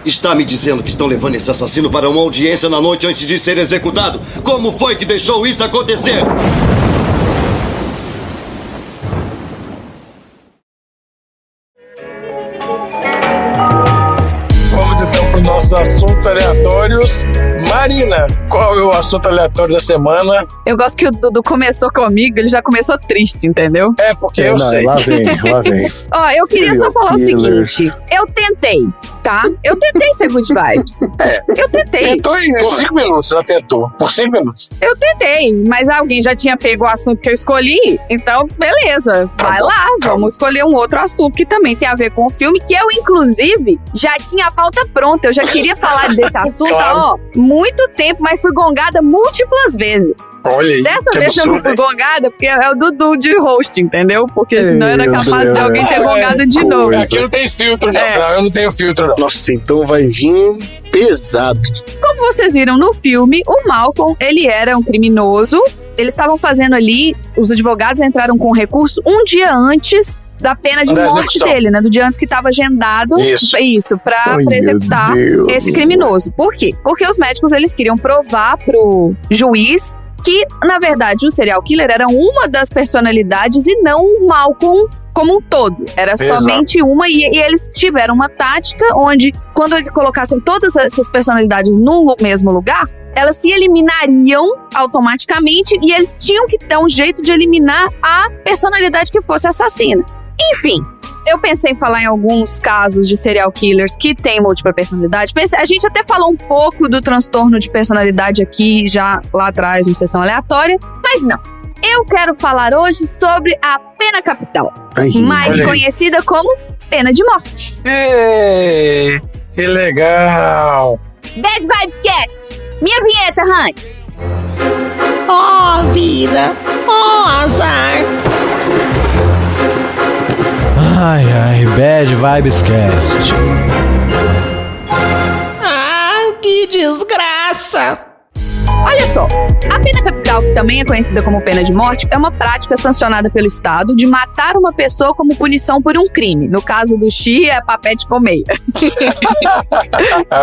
Está me dizendo que estão levando esse assassino para uma audiência na noite antes de ser executado? Como foi que deixou isso acontecer? Vamos então para os nossos assuntos aleatórios. Marina, qual é o assunto aleatório da semana? Eu gosto que o Dudu começou comigo, ele já começou triste, entendeu? É, porque eu sei. Lá vem. Ó, eu queria só falar Killers. o seguinte. Eu tentei, tá? Eu tentei ser good vibes. Eu tentei. Tentou em 5 minutos, já tentou. Por 5 minutos. Eu tentei, mas alguém já tinha pego o assunto que eu escolhi, então beleza, vai lá, vamos escolher um outro assunto que também tem a ver com o filme, que eu, inclusive, já tinha a pauta pronta, eu já queria falar desse assunto há muito tempo, mas fui gongada múltiplas vezes. Olha aí. Dessa que vez eu não absurdo, fui hein? gongada, porque é o Dudu de host, entendeu? Porque senão era capaz de alguém ter gongado de novo. Aqui não tem filtro, não. É. Não, eu não tenho filtro, não. Nossa, então vai vir pesado. Como vocês viram no filme, o Malcolm, ele era um criminoso. Eles estavam fazendo ali, os advogados entraram com recurso um dia antes da pena de Da morte execução. dele, né? Do dia antes que estava agendado. Isso. Pra Ai, meu executar Deus. esse criminoso. Por quê? Porque os médicos, eles queriam provar pro juiz que, na verdade, o serial killer era uma das personalidades e não o Malcolm como um todo. Era Exato. somente uma, e eles tiveram uma tática onde, quando eles colocassem todas essas personalidades no mesmo lugar, elas se eliminariam automaticamente e eles tinham que dar um jeito de eliminar a personalidade que fosse assassina. Enfim, eu pensei em falar em alguns casos de serial killers que têm múltipla personalidade. A gente até falou um pouco do transtorno de personalidade aqui, já lá atrás, no Sessão Aleatória, mas não. Eu quero falar hoje sobre a pena capital, mais olha aí. conhecida como pena de morte. Ei, que legal. Bad Vibes Cast, minha vinheta, Honey. Oh, vida. Oh, azar. Ai, Bad Vibes Cast. Ah, que desgraça. Olha só, a pena capital, que também é conhecida como pena de morte, é uma prática sancionada pelo Estado de matar uma pessoa como punição por um crime. No caso do Xi, é papete com meia.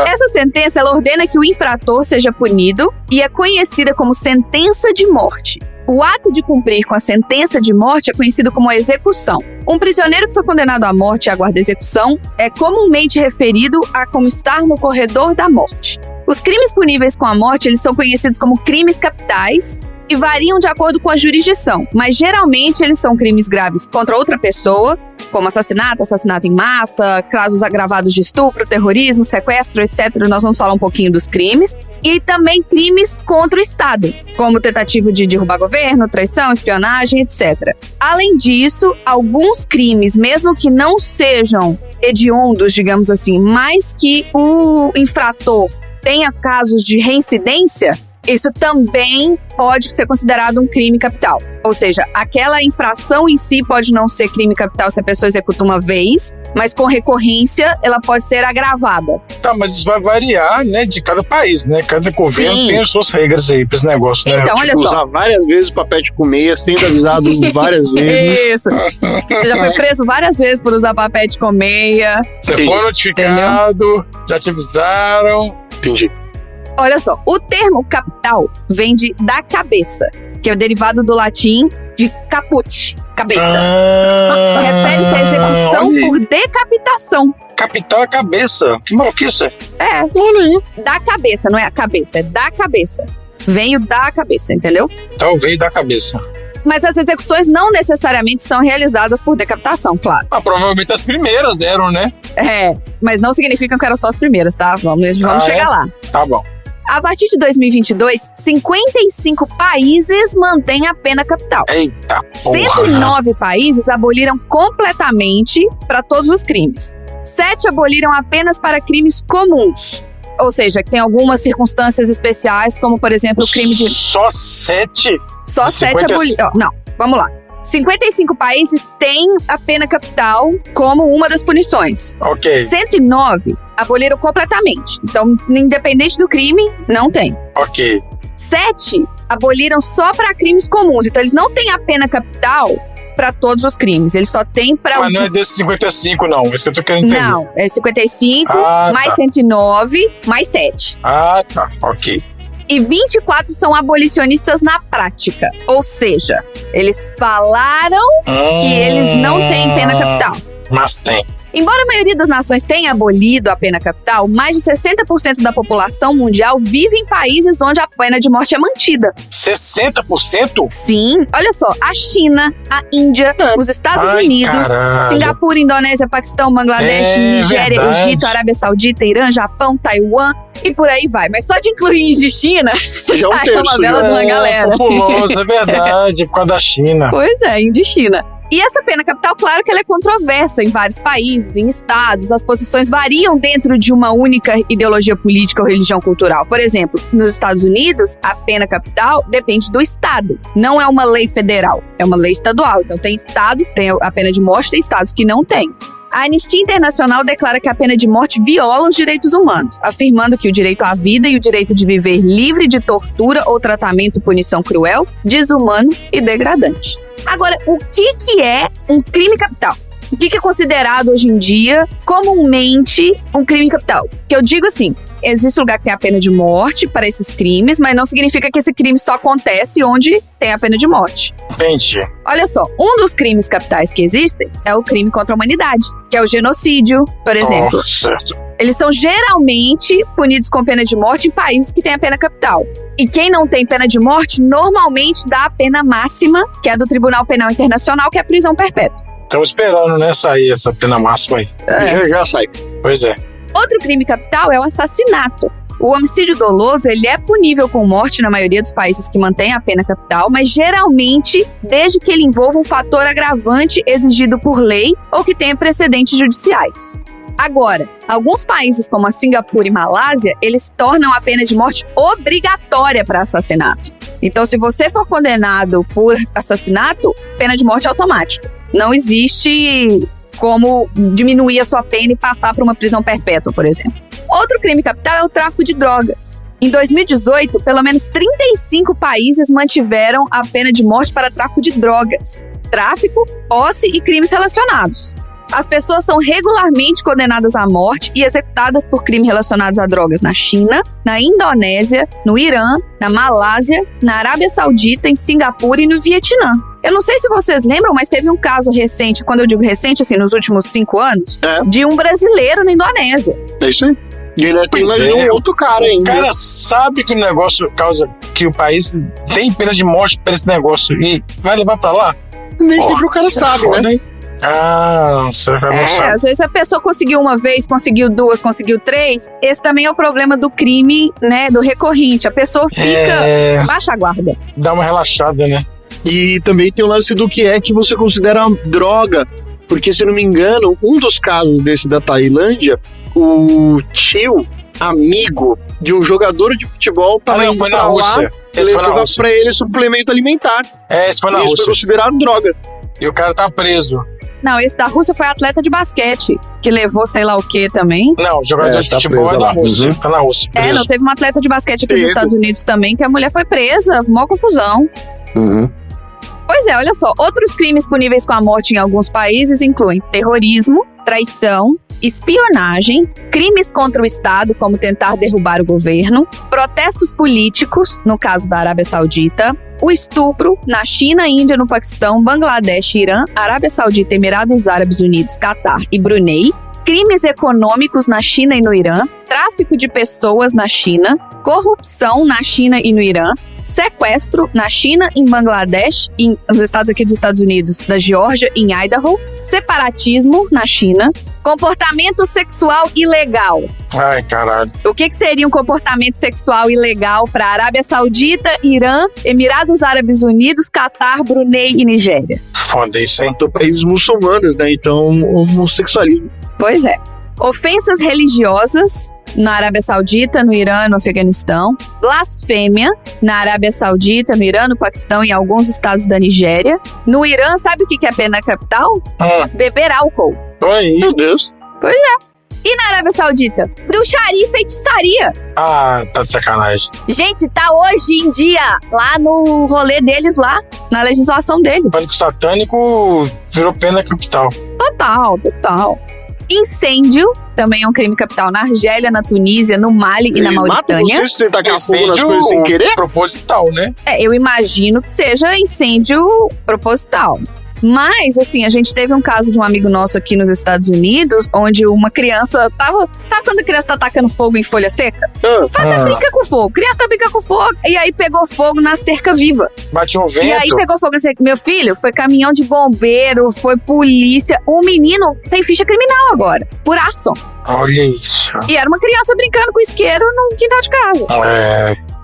Essa sentença, ela ordena que o infrator seja punido e é conhecida como sentença de morte. O ato de cumprir com a sentença de morte é conhecido como execução. Um prisioneiro que foi condenado à morte e aguarda execução é comumente referido a como estar no corredor da morte. Os crimes puníveis com a morte, eles são conhecidos como crimes capitais e variam de acordo com a jurisdição, mas geralmente eles são crimes graves contra outra pessoa, como assassinato em massa, casos agravados de estupro, terrorismo, sequestro, etc. Nós vamos falar um pouquinho dos crimes. E também crimes contra o Estado, como tentativa de derrubar governo, traição, espionagem, etc. Além disso, alguns crimes, mesmo que não sejam hediondos, digamos assim, mas que o infrator tenha casos de reincidência, isso também pode ser considerado um crime capital. Ou seja, aquela infração em si pode não ser crime capital se a pessoa executa uma vez, mas com recorrência ela pode ser agravada. Tá, mas isso vai variar, né, de cada país, né? Cada governo tem as suas regras aí pra esse negócio, né? Então, olha só. Usar várias vezes papete com meia, sendo avisado várias vezes. Isso. Você já foi preso várias vezes por usar papete com meia. Você foi notificado, já te avisaram. Entendi. Olha só, o termo capital vem de da cabeça, que é o derivado do latim de caput, cabeça. Refere-se à execução por decapitação. Capital é cabeça. Que maluquice. É, olha aí. Da cabeça, não é a cabeça, é da cabeça. Veio da cabeça, entendeu? Então veio da cabeça. Mas as execuções não necessariamente são realizadas por decapitação, claro. Provavelmente as primeiras eram, né? É, mas não significa que eram só as primeiras, tá? Vamos chegar lá. Tá bom. A partir de 2022, 55 países mantêm a pena capital. Eita porra. 109 países aboliram completamente para todos os crimes. 7 aboliram apenas para crimes comuns. Ou seja, que tem algumas circunstâncias especiais, como, por exemplo, o crime de... Só 7? Só 7 aboliram. Não, vamos lá. 55 países têm a pena capital como uma das punições. Ok. 109 aboliram completamente. Então, independente do crime, não tem. Ok. 7 aboliram só para crimes comuns. Então, eles não têm a pena capital para todos os crimes. Eles só têm para... Mas não é desses 55, não. É isso que eu tô querendo entender. Não, é 55, mais 109, mais 7. Ah, tá. Ok. E 24 são abolicionistas na prática. Ou seja, eles falaram que eles não têm pena capital. Mas tem. Embora a maioria das nações tenha abolido a pena capital, mais de 60% da população mundial vive em países onde a pena de morte é mantida. 60%? Sim. Olha só, a China, a Índia, os Estados Unidos, caralho. Singapura, Indonésia, Paquistão, Bangladesh, Nigéria, Egito, Arábia Saudita, Irã, Japão, Taiwan e por aí vai. Mas só de incluir de China, já é uma bela de uma galera. Populoso, é verdade, por causa da China. Pois é, Índia e China. E essa pena capital, claro que ela é controversa em vários países, em estados. As posições variam dentro de uma única ideologia política ou religião cultural. Por exemplo, nos Estados Unidos, a pena capital depende do estado. Não é uma lei federal, é uma lei estadual. Então tem estados que têm a pena de morte, tem estados que não têm. A Anistia Internacional declara que a pena de morte viola os direitos humanos, afirmando que o direito à vida e o direito de viver livre de tortura ou tratamento, punição cruel, desumano e degradante. Agora, o que é um crime capital? O que é considerado hoje em dia, comumente, um crime capital? Que eu digo assim, existe lugar que tem a pena de morte para esses crimes, mas não significa que esse crime só acontece onde tem a pena de morte. Entendi. Olha só, um dos crimes capitais que existem é o crime contra a humanidade, que é o genocídio, por exemplo. Certo. Eles são geralmente punidos com pena de morte em países que têm a pena capital. E quem não tem pena de morte, normalmente dá a pena máxima, que é do Tribunal Penal Internacional, que é a prisão perpétua. Estamos esperando, né, sair essa pena máxima aí. Já sai. Pois é. Outro crime capital é o assassinato. O homicídio doloso, ele é punível com morte na maioria dos países que mantêm a pena capital, mas geralmente desde que ele envolva um fator agravante exigido por lei ou que tenha precedentes judiciais. Agora, alguns países como a Singapura e Malásia, eles tornam a pena de morte obrigatória para assassinato. Então, se você for condenado por assassinato, pena de morte é automática. Não existe como diminuir a sua pena e passar para uma prisão perpétua, por exemplo. Outro crime capital é o tráfico de drogas. Em 2018, pelo menos 35 países mantiveram a pena de morte para tráfico de drogas, tráfico, posse e crimes relacionados. As pessoas são regularmente condenadas à morte e executadas por crimes relacionados a drogas na China, na Indonésia, no Irã, na Malásia, na Arábia Saudita, em Singapura e no Vietnã. Eu não sei se vocês lembram, mas teve um caso recente, quando eu digo recente, assim, nos últimos 5 anos, de um brasileiro na Indonésia. É isso aí. E ainda tem mais um outro cara ainda. O cara sabe que o negócio causa que o país tem pena de morte por esse negócio e vai levar pra lá? Nem sempre o cara sabe, foda, né? Hein? Ah, você vai mostrar. Às vezes a pessoa conseguiu uma vez, conseguiu 2, conseguiu 3. Esse também é o problema do crime, né, do recorrente. A pessoa fica baixa a guarda. Dá uma relaxada, né? E também tem o lance do que é que você considera droga. Porque, se não me engano, um dos casos desse da Tailândia, o tio, amigo de um jogador de futebol, tava indo foi na pra Rússia. lá, Esse foi na levava Rússia. pra ele suplemento alimentar. Esse foi na Isso Rússia. foi considerado droga. E o cara tá preso. Não, esse da Rússia foi atleta de basquete, que levou sei lá o que também. Não, o jogador de tá futebol preso é da lá. Rússia. Tá na Rússia. É, não, teve uma atleta de basquete aqui nos Estados Unidos também, que a mulher foi presa, mó confusão. Pois é, olha só, outros crimes puníveis com a morte em alguns países incluem terrorismo, traição, espionagem, crimes contra o Estado, como tentar derrubar o governo, protestos políticos, no caso da Arábia Saudita, o estupro na China, Índia, no Paquistão, Bangladesh, Irã, Arábia Saudita, Emirados Árabes Unidos, Catar e Brunei, crimes econômicos na China e no Irã, tráfico de pessoas na China, corrupção na China e no Irã, sequestro na China, em Bangladesh, nos estados aqui dos Estados Unidos, da Geórgia, em Idaho, separatismo na China, comportamento sexual ilegal. Ai, caralho. O que seria um comportamento sexual ilegal para Arábia Saudita, Irã, Emirados Árabes Unidos, Catar, Brunei e Nigéria? Foda isso, hein? São países muçulmanos, né? Então, homossexualismo. Pois é. Ofensas religiosas na Arábia Saudita, no Irã, no Afeganistão. Blasfêmia na Arábia Saudita, no Irã, no Paquistão e em alguns estados da Nigéria. No Irã, sabe o que é pena capital? Beber álcool. Oi. Meu Deus. Pois é. E na Arábia Saudita? Bruxaria e feitiçaria. Ah, tá de sacanagem. Gente, tá hoje em dia lá no rolê deles lá, na legislação deles. O pânico satânico virou pena capital. Total. Incêndio também é um crime capital na Argélia, na Tunísia, no Mali e na Mauritânia. Mata você se você tacar fogo nas coisas sem querer? Proposital, né? Eu imagino que seja incêndio proposital. Mas, assim, a gente teve um caso de um amigo nosso aqui nos Estados Unidos, onde uma criança tava... Sabe quando a criança tá tacando fogo em folha seca? Brinca com fogo. Criança brinca com fogo. E aí pegou fogo na cerca viva. Bate um vento. E aí pegou fogo na cerca. Meu filho, foi caminhão de bombeiro, foi polícia. O menino tem ficha criminal agora, por arson. Olha isso. E era uma criança brincando com isqueiro no quintal de casa.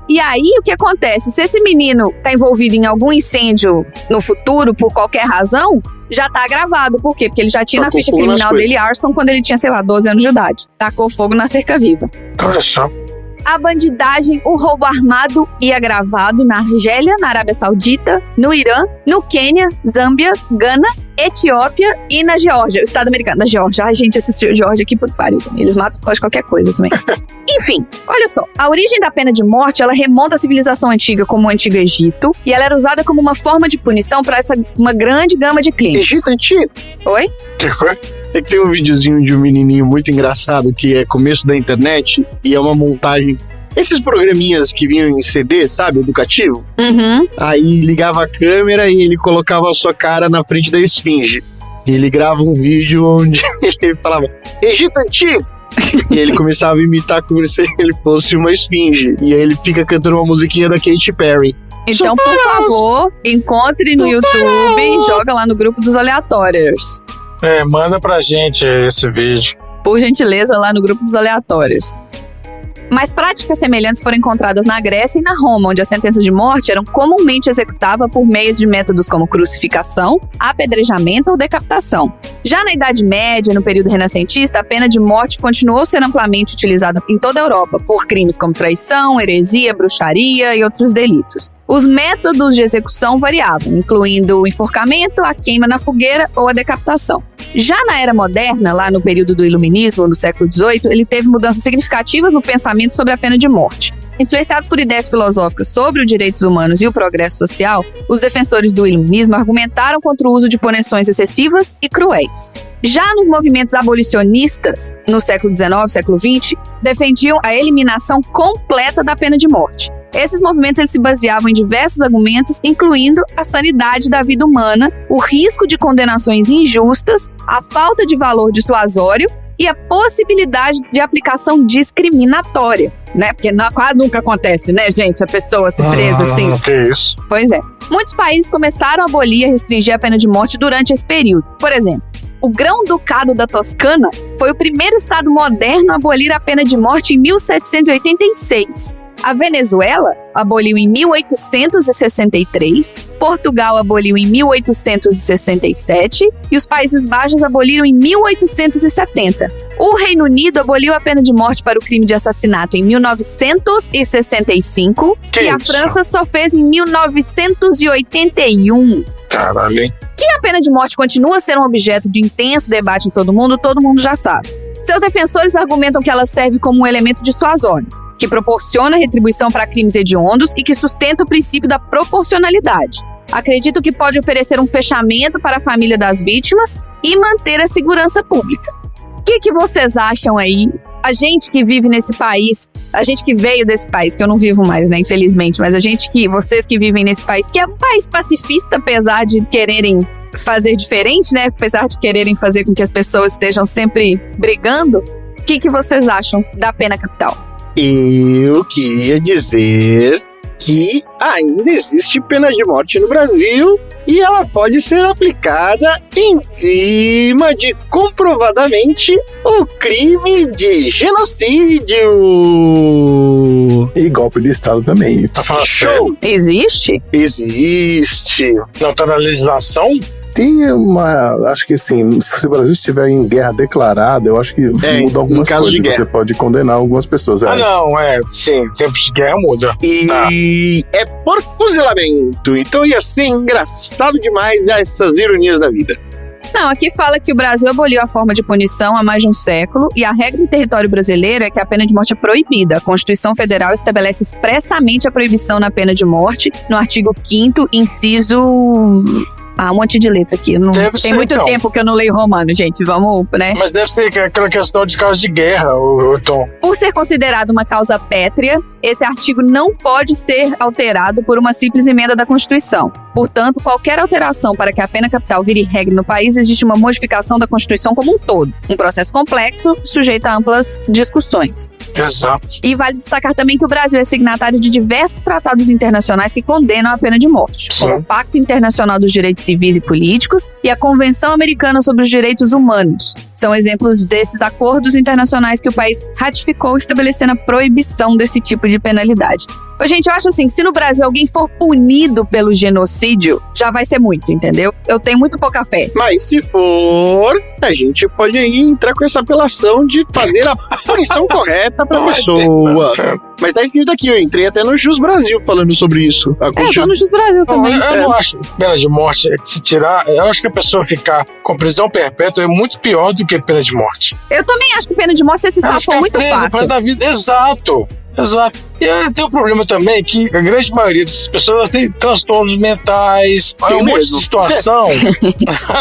E aí, o que acontece? Se esse menino tá envolvido em algum incêndio no futuro, por qualquer razão, já tá gravado. Por quê? Porque ele já tinha na ficha criminal dele arson quando ele tinha, sei lá, 12 anos de idade. Tacou fogo na cerca viva. Olha só. A bandidagem, o roubo armado e agravado na Argélia, na Arábia Saudita, no Irã, no Quênia, Zâmbia, Gana, Etiópia e na Geórgia, o estado americano da Geórgia. Ai, gente, assistiu a Geórgia aqui, puto pariu também. Eles matam por causa de qualquer coisa também. Enfim, olha só. A origem da pena de morte, ela remonta à civilização antiga, como o Antigo Egito, e ela era usada como uma forma de punição para uma grande gama de crimes. Egito antigo? Oi? Que foi? É que tem um videozinho de um menininho muito engraçado que é começo da internet e é uma montagem. Esses programinhas que vinham em CD, sabe? Educativo. Aí ligava a câmera e ele colocava a sua cara na frente da esfinge. E ele grava um vídeo onde ele falava Egito Antigo. E ele começava a imitar como se ele fosse uma esfinge. E aí ele fica cantando uma musiquinha da Katy Perry. Então, por favor, encontre no YouTube e joga lá no grupo dos aleatórios. Manda pra gente esse vídeo. Por gentileza, lá no grupo dos aleatórios. Mas práticas semelhantes foram encontradas na Grécia e na Roma, onde as sentenças de morte eram comumente executadas por meios de métodos como crucificação, apedrejamento ou decapitação. Já na Idade Média, no período renascentista, a pena de morte continuou sendo amplamente utilizada em toda a Europa, por crimes como traição, heresia, bruxaria e outros delitos. Os métodos de execução variavam, incluindo o enforcamento, a queima na fogueira ou a decapitação. Já na Era Moderna, lá no período do Iluminismo, no século XVIII, ele teve mudanças significativas no pensamento sobre a pena de morte. Influenciados por ideias filosóficas sobre os direitos humanos e o progresso social, os defensores do iluminismo argumentaram contra o uso de punições excessivas e cruéis. Já nos movimentos abolicionistas, no século XIX, século XX, defendiam a eliminação completa da pena de morte. Esses movimentos eles se baseavam em diversos argumentos, incluindo a sanidade da vida humana, o risco de condenações injustas, a falta de valor dissuasório e a possibilidade de aplicação discriminatória, né? Porque quase nunca acontece, né, gente? A pessoa se presa assim. Que isso? Pois é. Muitos países começaram a abolir e restringir a pena de morte durante esse período. Por exemplo, o Grão-Ducado da Toscana foi o primeiro estado moderno a abolir a pena de morte em 1786. A Venezuela aboliu em 1863, Portugal aboliu em 1867 e os Países Baixos aboliram em 1870. O Reino Unido aboliu a pena de morte para o crime de assassinato em 1965 e a França só fez em 1981. Caralho, hein? Que a pena de morte continua a ser um objeto de intenso debate em todo mundo já sabe. Seus defensores argumentam que ela serve como um elemento dissuasório, que proporciona retribuição para crimes hediondos e que sustenta o princípio da proporcionalidade. Acredito que pode oferecer um fechamento para a família das vítimas e manter a segurança pública. O que vocês acham aí? A gente que vive nesse país, a gente que veio desse país, que eu não vivo mais, né, infelizmente, mas vocês que vivem nesse país, que é um país pacifista, apesar de quererem fazer diferente, né, apesar de quererem fazer com que as pessoas estejam sempre brigando, o que vocês acham da pena capital? Eu queria dizer que ainda existe pena de morte no Brasil e ela pode ser aplicada em cima de comprovadamente o crime de genocídio. E golpe de Estado também. Tá falando sério? Existe? Existe. Não tá na legislação? Tem acho que assim, se o Brasil estiver em guerra declarada, eu acho que muda algumas coisas. Você pode condenar algumas pessoas. Sim, tempos de guerra muda. E é por fuzilamento. Então ia ser engraçado demais essas ironias da vida. Não, aqui fala que o Brasil aboliu a forma de punição há mais de um século e a regra em território brasileiro é que a pena de morte é proibida. A Constituição Federal estabelece expressamente a proibição na pena de morte no artigo 5º, inciso... um monte de letra aqui. Tem muito tempo que eu não leio romano, gente. Vamos, né? Mas deve ser aquela questão de causa de guerra, Tom. Por ser considerado uma causa pétrea, esse artigo não pode ser alterado por uma simples emenda da Constituição. Portanto, qualquer alteração para que a pena capital vire regra no país, existe uma modificação da Constituição como um todo. Um processo complexo, sujeito a amplas discussões. Exato. E vale destacar também que o Brasil é signatário de diversos tratados internacionais que condenam a pena de morte, como o Pacto Internacional dos Direitos Civis e Políticos e a Convenção Americana sobre os Direitos Humanos. São exemplos desses acordos internacionais que o país ratificou, estabelecendo a proibição desse tipo de penalidade. Gente, eu acho assim, se no Brasil alguém for punido pelo genocídio, já vai ser muito, entendeu? Eu tenho muito pouca fé. Mas se for, a gente pode aí entrar com essa apelação de fazer a punição correta pra pessoa. Mas tá escrito aqui, eu entrei até no Jus Brasil falando sobre isso. Eu tô no Jus Brasil também. Eu não acho pena de morte, se tirar, eu acho que a pessoa ficar com prisão perpétua é muito pior do que pena de morte. Eu também acho que pena de morte você se salva muito fácil. Da vida. Exato. E tem um problema também que a grande maioria dessas pessoas elas têm transtornos mentais, é um monte de situação.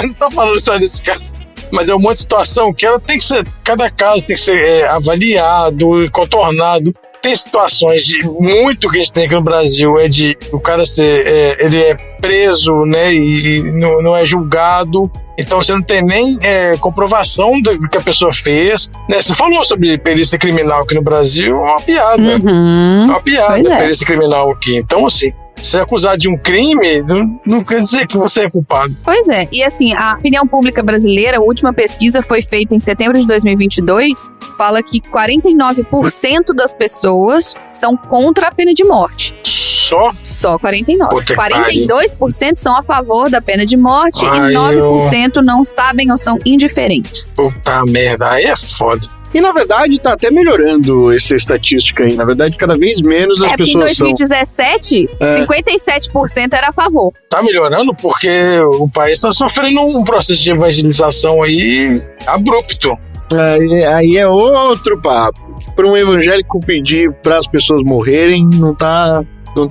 Não tô falando só desse caso, mas é um monte de situação que ela tem que ser, cada caso tem que ser avaliado e contornado. Tem situações de muito que a gente tem aqui no Brasil, é de o cara ser, ele é preso, né, e não é julgado, então você não tem nem comprovação do que a pessoa fez, né? Você falou sobre perícia criminal aqui no Brasil, é uma piada, é uma piada perícia criminal aqui, então assim, ser acusado de um crime não quer dizer que você é culpado. Pois é, e assim, a opinião pública brasileira, a última pesquisa foi feita em setembro de 2022, fala que 49% das pessoas são contra a pena de morte. Só 49%. 42% são a favor da pena de morte e 9% não sabem ou são indiferentes. Puta merda, aí é foda. E, na verdade, tá até melhorando essa estatística aí. Na verdade, cada vez menos as pessoas são... Em 2017, 57% era a favor. Tá melhorando porque o país tá sofrendo um processo de evangelização aí abrupto. Aí é outro papo. Para um evangélico pedir para as pessoas morrerem, não tá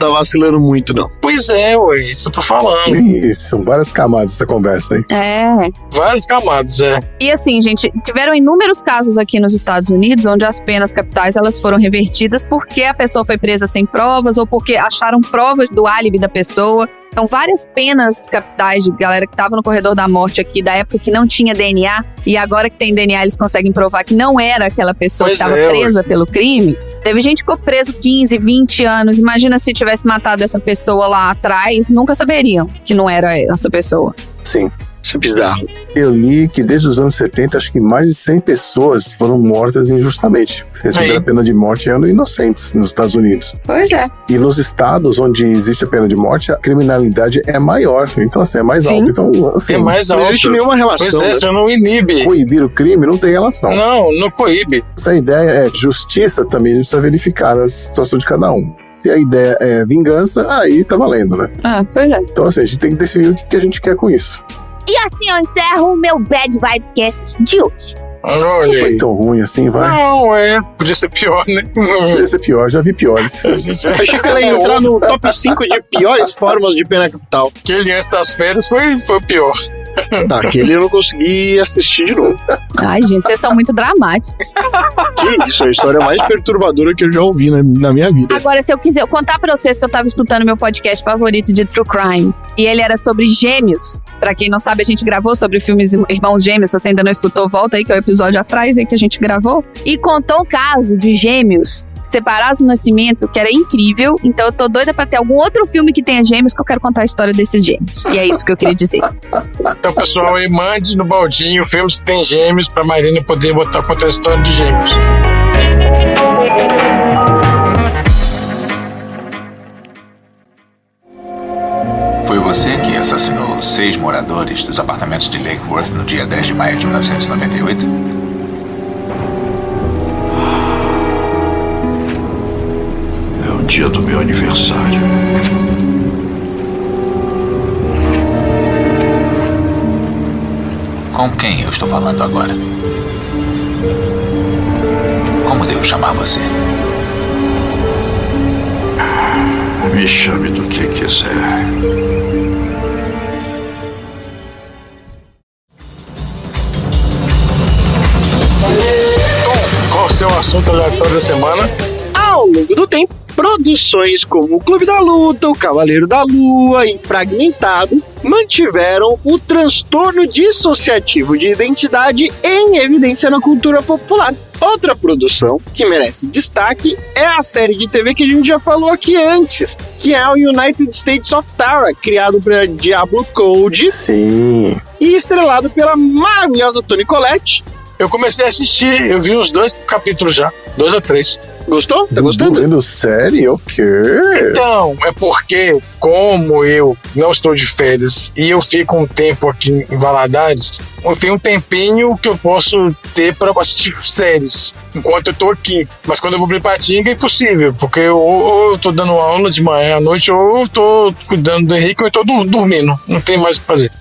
vacilando muito, não. Pois é, ué, isso que eu tô falando. Ih, são várias camadas essa conversa aí. Várias camadas, E assim, gente, tiveram inúmeros casos aqui nos Estados Unidos onde as penas capitais elas foram revertidas porque a pessoa foi presa sem provas ou porque acharam provas do álibi da pessoa. Então, várias penas capitais de galera que estava no corredor da morte aqui, da época que não tinha DNA, e agora que tem DNA eles conseguem provar que não era aquela pessoa que estava presa pelo crime. Teve gente que ficou preso 15, 20 anos. Imagina se tivesse matado essa pessoa lá atrás, nunca saberiam que não era essa pessoa. Sim. Isso é bizarro. Eu li que desde os anos 70, acho que mais de 100 pessoas foram mortas injustamente. Receberam a pena de morte e eram inocentes nos Estados Unidos. Pois é. E nos estados onde existe a pena de morte, a criminalidade é maior. Então, assim, é mais alta. Então, assim, é mais alta. Não existe nenhuma relação. Pois é, você não inibe. Coibir o crime não tem relação. Não coíbe. Essa ideia é justiça também, a gente precisa verificar a situação de cada um. Se a ideia é vingança, aí tá valendo, né? Pois é. Então, assim, a gente tem que decidir o que a gente quer com isso. E assim eu encerro o meu Bad Vibes Cast de hoje. Não foi tão ruim assim, vai? Não, podia ser pior, né? Podia ser pior, já vi piores. Achei que ela ia entrar no top 5 de piores formas de pena capital. Aquele antes das férias foi o pior. Aquele eu não consegui assistir de novo. Ai, gente, vocês são muito dramáticos. Que isso, é a história mais perturbadora que eu já ouvi na minha vida. Agora, se eu quiser contar pra vocês que eu tava escutando meu podcast favorito de True Crime, e ele era sobre gêmeos. Pra quem não sabe, a gente gravou sobre filmes Irmãos Gêmeos. Se você ainda não escutou, volta aí, que é o episódio atrás aí que a gente gravou. E contou um caso de gêmeos separados no nascimento, que era incrível. Então eu tô doida pra ter algum outro filme que tenha gêmeos, que eu quero contar a história desses gêmeos. E é isso que eu queria dizer. Então, pessoal, aí mande no baldinho filmes que tem gêmeos pra Marina poder botar contra a história de gêmeos. Foi você que assassinou 6 moradores dos apartamentos de Lake Worth no dia 10 de maio de 1998? É o dia do meu aniversário. Com quem eu estou falando agora? Como devo chamar você? Me chame do que quiser. Qual o seu assunto aleatório da semana? Ao longo do tempo, produções como o Clube da Luta, o Cavaleiro da Lua e Fragmentado mantiveram o transtorno dissociativo de identidade em evidência na cultura popular. Outra produção que merece destaque é a série de TV que a gente já falou aqui antes, que é o United States of Tara, criado pela Diablo Code. Sim. E estrelado pela maravilhosa Toni Collette. Eu comecei a assistir, eu vi uns 2 capítulos já, 2 ou 3. Gostou? Tá gostando? Vendo série? O quê? Então, é porque, como eu não estou de férias e eu fico um tempo aqui em Valadares, eu tenho um tempinho que eu posso ter para assistir séries enquanto eu tô aqui. Mas quando eu vou pra Ipatinga é impossível, porque ou eu tô dando aula de manhã à noite, ou eu tô cuidando do Henrique, ou eu tô dormindo. Não tem mais o que fazer.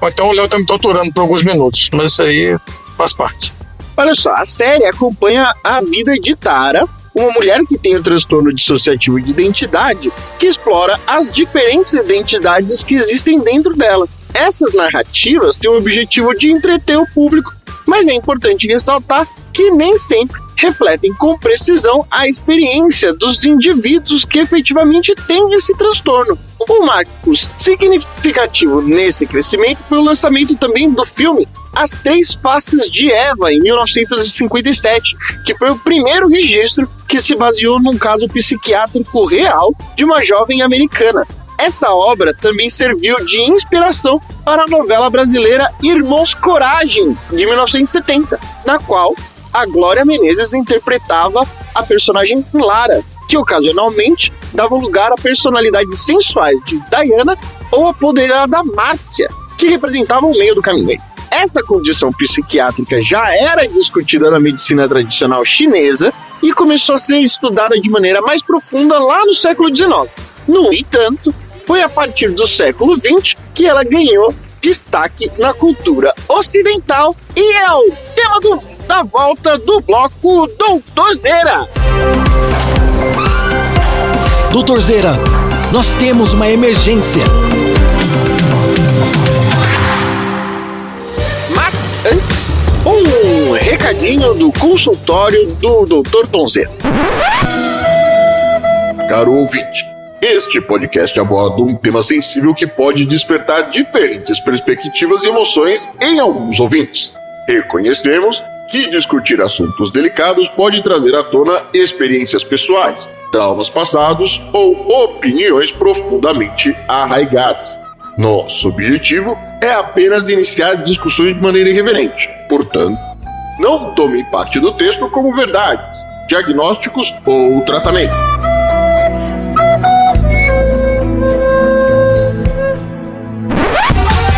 Ou então o Léo tá me torturando por alguns minutos, mas isso aí faz parte. Olha só, a série acompanha a vida de Tara, uma mulher que tem o transtorno dissociativo de identidade, que explora as diferentes identidades que existem dentro dela. Essas narrativas têm o objetivo de entreter o público, mas é importante ressaltar que nem sempre refletem com precisão a experiência dos indivíduos que efetivamente têm esse transtorno. Um marco significativo nesse crescimento foi o lançamento também do filme As Três Faces de Eva, em 1957, que foi o primeiro registro que se baseou num caso psiquiátrico real de uma jovem americana. Essa obra também serviu de inspiração para a novela brasileira Irmãos Coragem, de 1970, na qual a Glória Menezes interpretava a personagem Lara, que ocasionalmente dava lugar a personalidades sensuais de Diana ou a poderada Márcia, que representavam o meio do caminho. Essa condição psiquiátrica já era discutida na medicina tradicional chinesa e começou a ser estudada de maneira mais profunda lá no século XIX. No entanto, foi a partir do século XX que ela ganhou destaque na cultura ocidental e é o tema da volta do bloco Doutor Zera. Doutor Zera, nós temos uma emergência. Mas antes, um recadinho do consultório do Dr. Tonzeira. Caro ouvinte, este podcast aborda um tema sensível que pode despertar diferentes perspectivas e emoções em alguns ouvintes. Reconhecemos que discutir assuntos delicados pode trazer à tona experiências pessoais, traumas passados ou opiniões profundamente arraigadas. Nosso objetivo é apenas iniciar discussões de maneira irreverente. Portanto, não tome parte do texto como verdades, diagnósticos ou tratamento.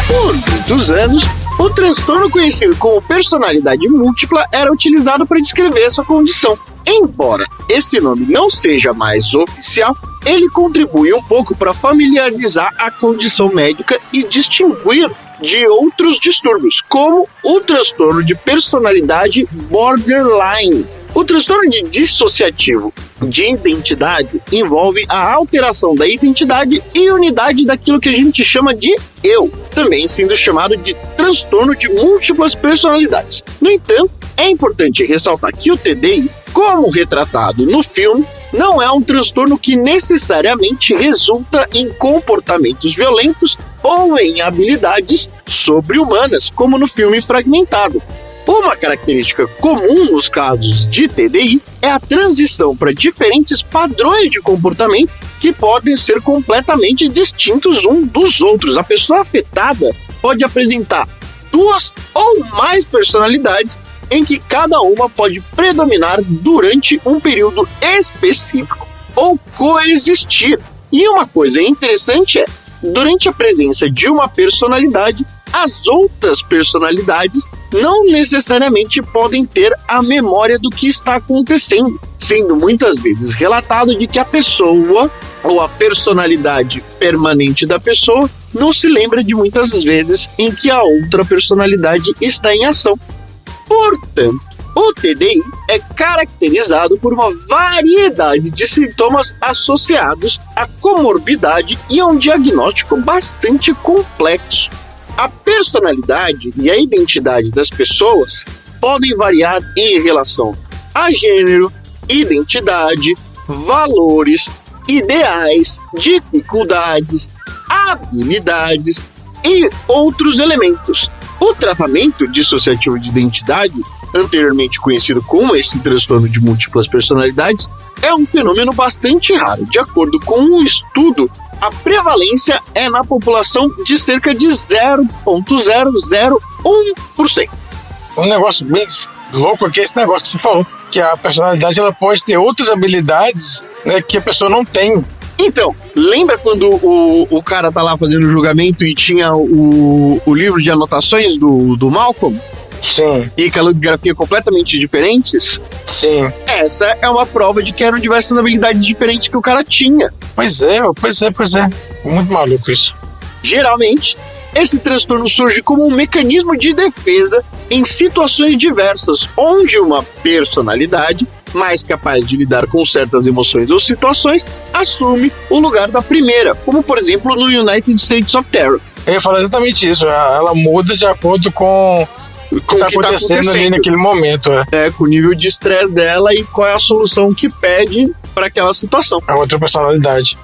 Por muitos anos, o transtorno conhecido como personalidade múltipla era utilizado para descrever essa condição. Embora esse nome não seja mais oficial, ele contribui um pouco para familiarizar a condição médica e distinguir de outros distúrbios, como o transtorno de personalidade borderline. O transtorno dissociativo de identidade envolve a alteração da identidade e unidade daquilo que a gente chama de eu, também sendo chamado de transtorno de múltiplas personalidades. No entanto, é importante ressaltar que o TDI, como retratado no filme, não é um transtorno que necessariamente resulta em comportamentos violentos ou em habilidades sobre-humanas, como no filme Fragmentado. Uma característica comum nos casos de TDI é a transição para diferentes padrões de comportamento que podem ser completamente distintos uns dos outros. A pessoa afetada pode apresentar 2 ou mais personalidades em que cada uma pode predominar durante um período específico ou coexistir. E uma coisa interessante é, durante a presença de uma personalidade, as outras personalidades não necessariamente podem ter a memória do que está acontecendo, sendo muitas vezes relatado de que a pessoa ou a personalidade permanente da pessoa não se lembra de muitas vezes em que a outra personalidade está em ação. Portanto, o TDI é caracterizado por uma variedade de sintomas associados à comorbidade e a um diagnóstico bastante complexo. A personalidade e a identidade das pessoas podem variar em relação a gênero, identidade, valores, ideais, dificuldades, habilidades e outros elementos. O tratamento dissociativo de identidade, anteriormente conhecido como esse transtorno de múltiplas personalidades, é um fenômeno bastante raro. De acordo com um estudo, a prevalência é na população de cerca de 0,001%. Um negócio bem louco aqui é esse negócio que você falou, que a personalidade ela pode ter outras habilidades, né, que a pessoa não tem. Então, lembra quando o cara tá lá fazendo o julgamento e tinha o livro de anotações do Malcolm? Sim. E calligrafia completamente diferentes? Sim. Essa é uma prova de que eram diversas habilidades diferentes que o cara tinha. Pois é. Muito maluco isso. Geralmente, esse transtorno surge como um mecanismo de defesa em situações diversas, onde uma personalidade mais capaz de lidar com certas emoções ou situações assume o lugar da primeira, como por exemplo no United States of Terror. Eu ia falar exatamente isso, ela muda de acordo com o que está acontecendo ali naquele momento. Com o nível de estresse dela e qual é a solução que pede para aquela situação. É outra personalidade.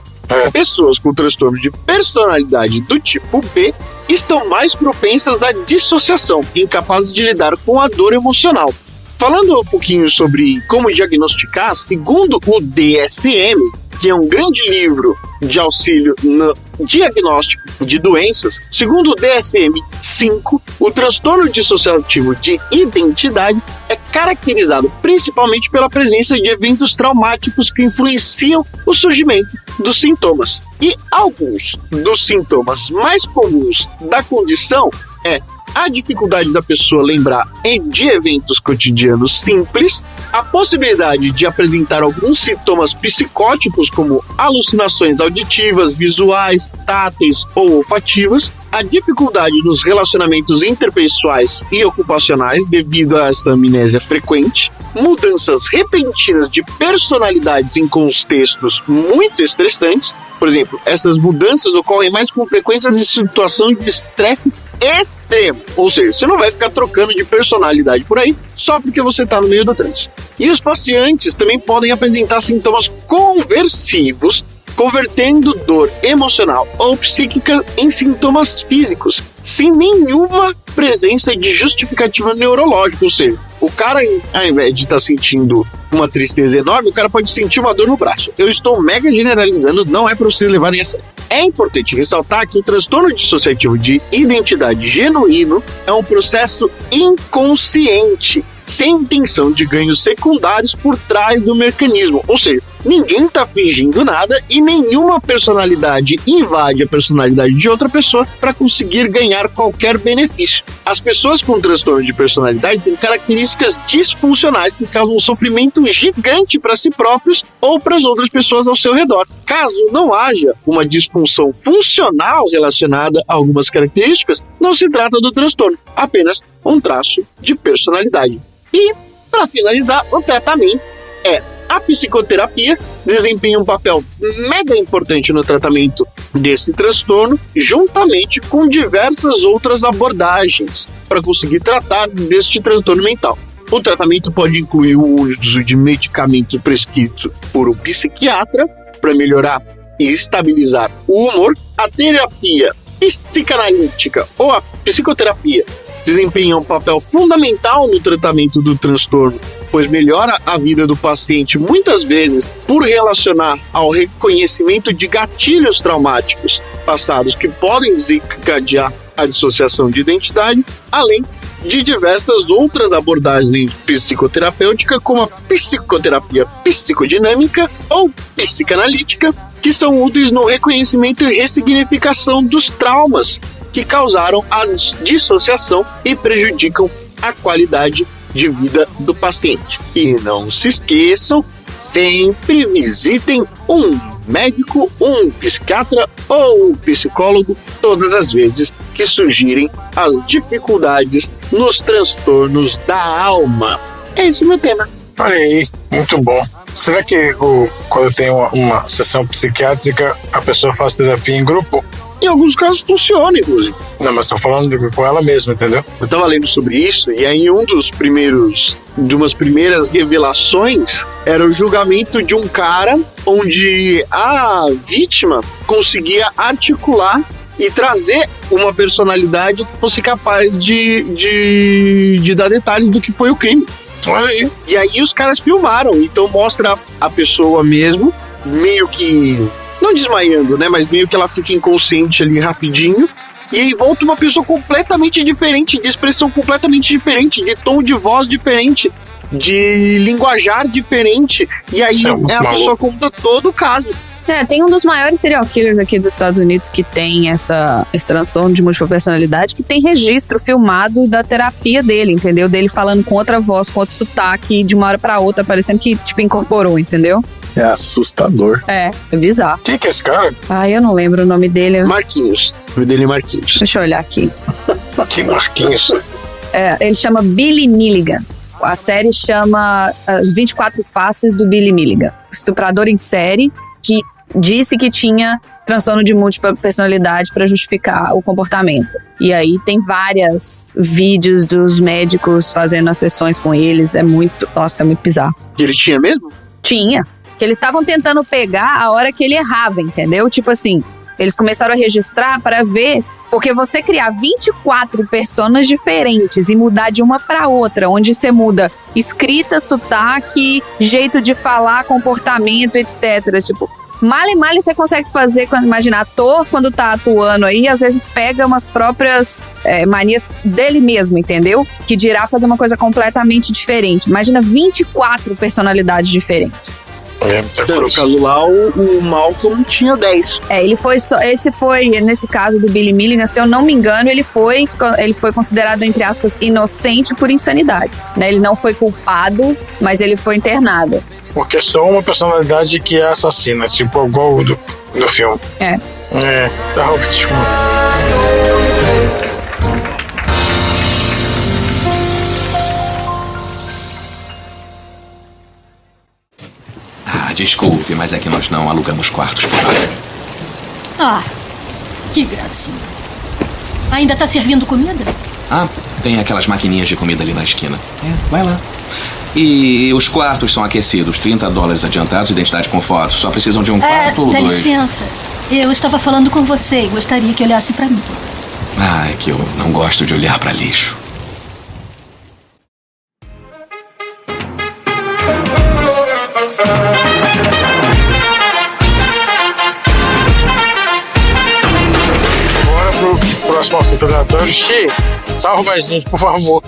Pessoas com transtorno de personalidade do tipo B estão mais propensas à dissociação, incapazes de lidar com a dor emocional. Falando um pouquinho sobre como diagnosticar, segundo o DSM, que é um grande livro de auxílio no diagnóstico de doenças, segundo o DSM-5, o transtorno dissociativo de identidade é caracterizado principalmente pela presença de eventos traumáticos que influenciam o surgimento dos sintomas. E alguns dos sintomas mais comuns da condição é a dificuldade da pessoa lembrar de eventos cotidianos simples, a possibilidade de apresentar alguns sintomas psicóticos como alucinações auditivas, visuais, táteis ou olfativas, a dificuldade nos relacionamentos interpessoais e ocupacionais devido a essa amnésia frequente, mudanças repentinas de personalidades em contextos muito estressantes. Por exemplo, essas mudanças ocorrem mais com frequência em situação de estresse extremo. Ou seja, você não vai ficar trocando de personalidade por aí só porque você está no meio do trânsito. E os pacientes também podem apresentar sintomas conversivos, convertendo dor emocional ou psíquica em sintomas físicos, sem nenhuma presença de justificativa neurológica. Ou seja, o cara, ao invés de estar sentindo uma tristeza enorme, o cara pode sentir uma dor no braço. Eu estou mega generalizando, não é para vocês levarem a sério. É importante ressaltar que o transtorno dissociativo de identidade genuíno é um processo inconsciente, sem intenção de ganhos secundários por trás do mecanismo. Ou seja, ninguém está fingindo nada e nenhuma personalidade invade a personalidade de outra pessoa para conseguir ganhar qualquer benefício. As pessoas com transtorno de personalidade têm características disfuncionais que causam um sofrimento gigante para si próprios ou para as outras pessoas ao seu redor. Caso não haja uma disfunção funcional relacionada a algumas características, não se trata do transtorno, apenas um traço de personalidade. E, para finalizar, o tratamento é a psicoterapia, desempenha um papel mega importante no tratamento desse transtorno, juntamente com diversas outras abordagens para conseguir tratar deste transtorno mental. O tratamento pode incluir o uso de medicamento prescrito por um psiquiatra para melhorar e estabilizar o humor. A terapia psicanalítica ou a psicoterapia desempenha um papel fundamental no tratamento do transtorno, pois melhora a vida do paciente muitas vezes por relacionar ao reconhecimento de gatilhos traumáticos passados que podem desencadear a dissociação de identidade, além de diversas outras abordagens psicoterapêuticas, como a psicoterapia psicodinâmica ou psicanalítica, que são úteis no reconhecimento e ressignificação dos traumas que causaram a dissociação e prejudicam a qualidade de vida do paciente. E não se esqueçam, sempre visitem um médico, um psiquiatra ou um psicólogo todas as vezes que surgirem as dificuldades nos transtornos da alma. É esse o meu tema. Olha aí, muito bom. Será que quando tem uma sessão psiquiátrica, a pessoa faz terapia em grupo? Em alguns casos funciona, inclusive. Não, mas estou falando com ela mesma, entendeu? Eu estava lendo sobre isso, e aí de umas primeiras revelações era o julgamento de um cara onde a vítima conseguia articular e trazer uma personalidade que fosse capaz de dar detalhes do que foi o crime. Olha aí. E aí os caras filmaram, então mostra a pessoa mesmo, meio que... não desmaiando, né? Mas meio que ela fica inconsciente ali rapidinho. E aí volta uma pessoa completamente diferente, de expressão completamente diferente, de tom de voz diferente, de linguajar diferente. E aí a pessoa conta todo o caso. Tem um dos maiores serial killers aqui dos Estados Unidos que tem esse transtorno de múltipla personalidade, que tem registro filmado da terapia dele, entendeu? Dele falando com outra voz, com outro sotaque, de uma hora pra outra, parecendo que, incorporou, entendeu? É assustador. É bizarro. Quem que é esse cara? Eu não lembro o nome dele. Marquinhos. O nome dele é Marquinhos. Deixa eu olhar aqui. Que Marquinhos? Ele chama Billy Milligan. A série chama As 24 Faces do Billy Milligan. Estuprador em série que disse que tinha transtorno de múltipla personalidade para justificar o comportamento. E aí tem vários vídeos dos médicos fazendo as sessões com eles. É muito bizarro. E ele tinha mesmo? Tinha. Que eles estavam tentando pegar a hora que ele errava, entendeu? Tipo assim, eles começaram a registrar para ver, porque você criar 24 personas diferentes e mudar de uma para outra, onde você muda escrita, sotaque, jeito de falar, comportamento, etc. Tipo, mal e mal você consegue fazer, imagina, ator quando tá atuando aí, às vezes pega umas próprias manias dele mesmo, entendeu? Que dirá fazer uma coisa completamente diferente. Imagina 24 personalidades diferentes. No caso lá, o Malcolm tinha 10. Nesse caso do Billy Milligan, se eu não me engano, ele foi considerado, entre aspas, inocente por insanidade, né? Ele não foi culpado, mas ele foi internado. Porque só uma personalidade que é assassina, tipo igual do filme. Tá ótimo. Desculpe, mas é que nós não alugamos quartos por hora. Ah, que gracinha. Ainda tá servindo comida? Ah, tem aquelas maquininhas de comida ali na esquina. Vai lá. E os quartos são aquecidos, $30 adiantados, identidade com foto. Só precisam de um quarto ou dá dois. licença. Eu estava falando com você e gostaria que olhasse pra mim. Ah, é que eu não gosto de olhar pra lixo. Bora pro próximo assunto aleatório. Xê, salva a gente, por favor.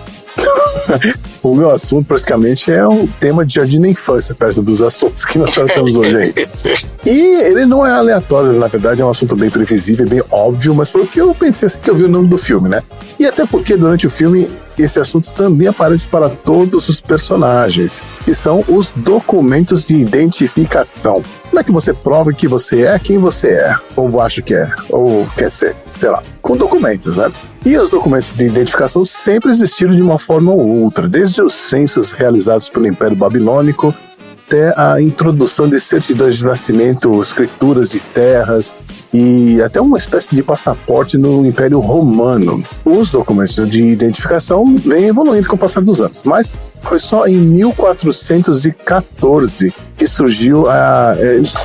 O meu assunto praticamente é um tema de jardim da infância, perto dos assuntos que nós tratamos hoje aí. E ele não é aleatório, na verdade é um assunto bem previsível, bem óbvio, mas foi o que eu pensei assim que eu vi o nome do filme, né? E até porque durante o filme esse assunto também aparece para todos os personagens, que são os documentos de identificação. Como é que você prova que você é quem você é? Ou acha que é? Ou quer ser? Sei lá, com documentos, né? E os documentos de identificação sempre existiram de uma forma ou outra, desde os censos realizados pelo Império Babilônico até a introdução de certidões de nascimento, escrituras de terras e até uma espécie de passaporte no Império Romano. Os documentos de identificação vêm evoluindo com o passar dos anos, mas foi só em 1414 que surgiu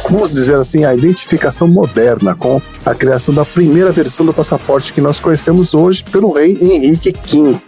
vamos dizer assim, a identificação moderna, com a criação da primeira versão do passaporte que nós conhecemos hoje pelo rei Henrique V.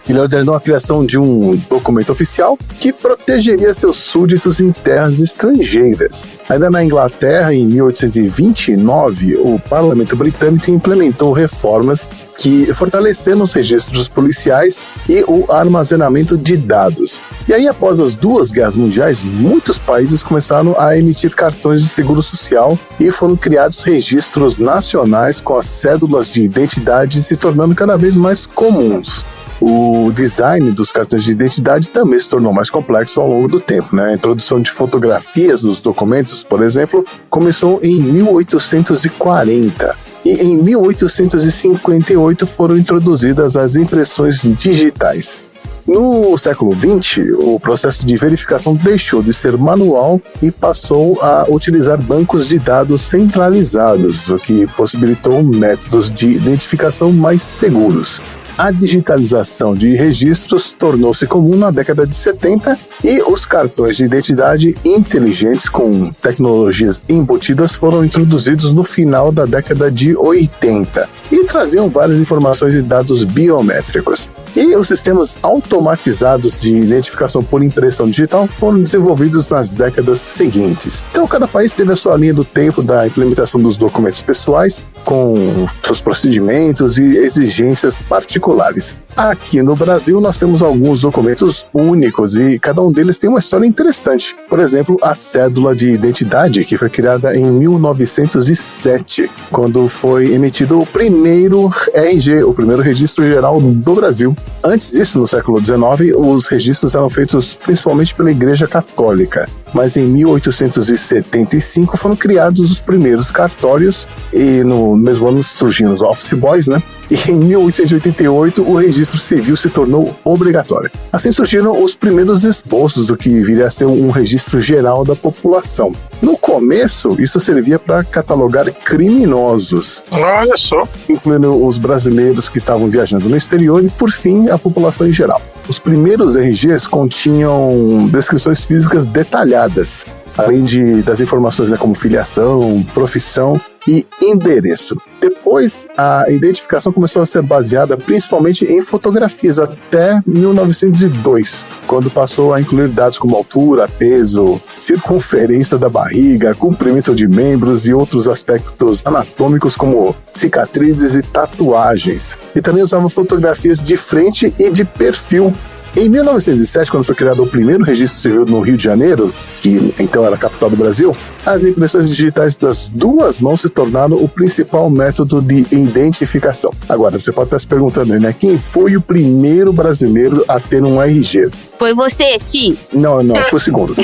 Ele ordenou a criação de um documento oficial que protegeria seus súditos em terras estrangeiras. Ainda na Inglaterra, em 1829, o parlamento britânico implementou reformas que fortaleceram os registros policiais e o armazenamento de dados. E aí, após as duas guerras mundiais, muitos países começaram a emitir cartões de seguro social e foram criados registros nacionais com as cédulas de identidade se tornando cada vez mais comuns. O design dos cartões de identidade também se tornou mais complexo ao longo do tempo, né? A introdução de fotografias nos documentos, por exemplo, começou em 1840. E em 1858 foram introduzidas as impressões digitais. No século XX, o processo de verificação deixou de ser manual e passou a utilizar bancos de dados centralizados, o que possibilitou métodos de identificação mais seguros. A digitalização de registros tornou-se comum na década de 70 e os cartões de identidade inteligentes com tecnologias embutidas foram introduzidos no final da década de 80 e traziam várias informações e dados biométricos. E os sistemas automatizados de identificação por impressão digital foram desenvolvidos nas décadas seguintes. Então, cada país teve a sua linha do tempo da implementação dos documentos pessoais, com seus procedimentos e exigências particulares. Aqui no Brasil, nós temos alguns documentos únicos e cada um deles tem uma história interessante. Por exemplo, a cédula de identidade, que foi criada em 1907, quando foi emitido o primeiro RG, o primeiro registro geral do Brasil. Antes disso, no século XIX, os registros eram feitos principalmente pela Igreja Católica. Mas em 1875 foram criados os primeiros cartórios e no mesmo ano surgiram os office boys, né? E em 1888 o registro civil se tornou obrigatório. Assim surgiram os primeiros esboços do que viria a ser um registro geral da população. No começo, isso servia para catalogar criminosos. Olha só. Incluindo os brasileiros que estavam viajando no exterior e, por fim, a população em geral. Os primeiros RGs continham descrições físicas detalhadas, além das informações como filiação, profissão e endereço. Depois, a identificação começou a ser baseada principalmente em fotografias até 1902, quando passou a incluir dados como altura, peso, circunferência da barriga, comprimento de membros e outros aspectos anatômicos como cicatrizes e tatuagens. E também usava fotografias de frente e de perfil. Em 1907, quando foi criado o primeiro registro civil no Rio de Janeiro, que então era a capital do Brasil, as impressões digitais das duas mãos se tornaram o principal método de identificação. Agora, você pode estar se perguntando, né? Quem foi o primeiro brasileiro a ter um RG? Foi você, Xi? Não, foi o segundo.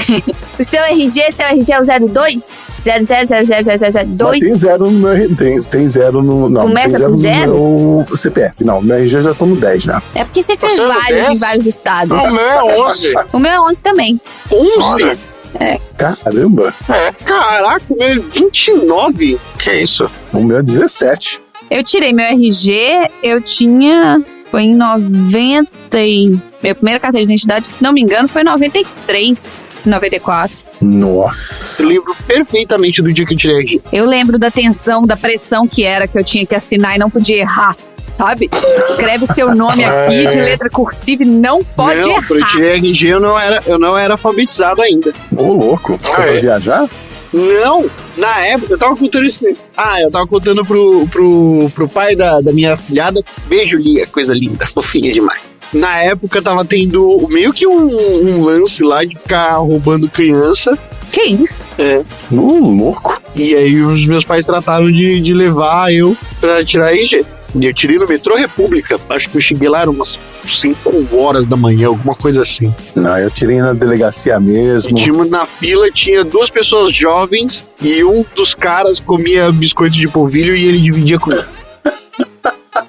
O seu RG é o 02? 00002. Tem zero no tem zero no. Não, começa tem com zero? No CPF. Não, no RG já tô no 10 já. É porque você fez vários em vários estados. O meu é 11. O meu é 11 também. 11? É. Caramba. Caraca, o meu é 29. Que isso? O meu é 17. Eu tirei meu RG, eu tinha... Foi em 90 e... Minha primeira carteira de identidade, se não me engano, foi em 93, 94. Nossa. Eu lembro perfeitamente do dia que eu tirei RG. Eu lembro da tensão, da pressão que era, que eu tinha que assinar e não podia errar, sabe? Escreve seu nome aqui de letra cursiva e não pode errar. Quando eu tirei RG, eu não era alfabetizado ainda. Ô, louco. Você vai viajar? Não, na época eu tava contando isso. Eu tava contando pro pai da minha afilhada. Beijo, Lia, coisa linda, fofinha demais. Na época tava tendo meio que um lance lá de ficar roubando criança. Que isso? É. Louco. E aí os meus pais trataram de levar eu pra tirar RG. E eu tirei no metrô República. Acho que eu cheguei lá, eram umas 5 horas da manhã, alguma coisa assim. Não, eu tirei na delegacia mesmo. Na fila tinha 2 pessoas jovens e um dos caras comia biscoito de polvilho e ele dividia comigo.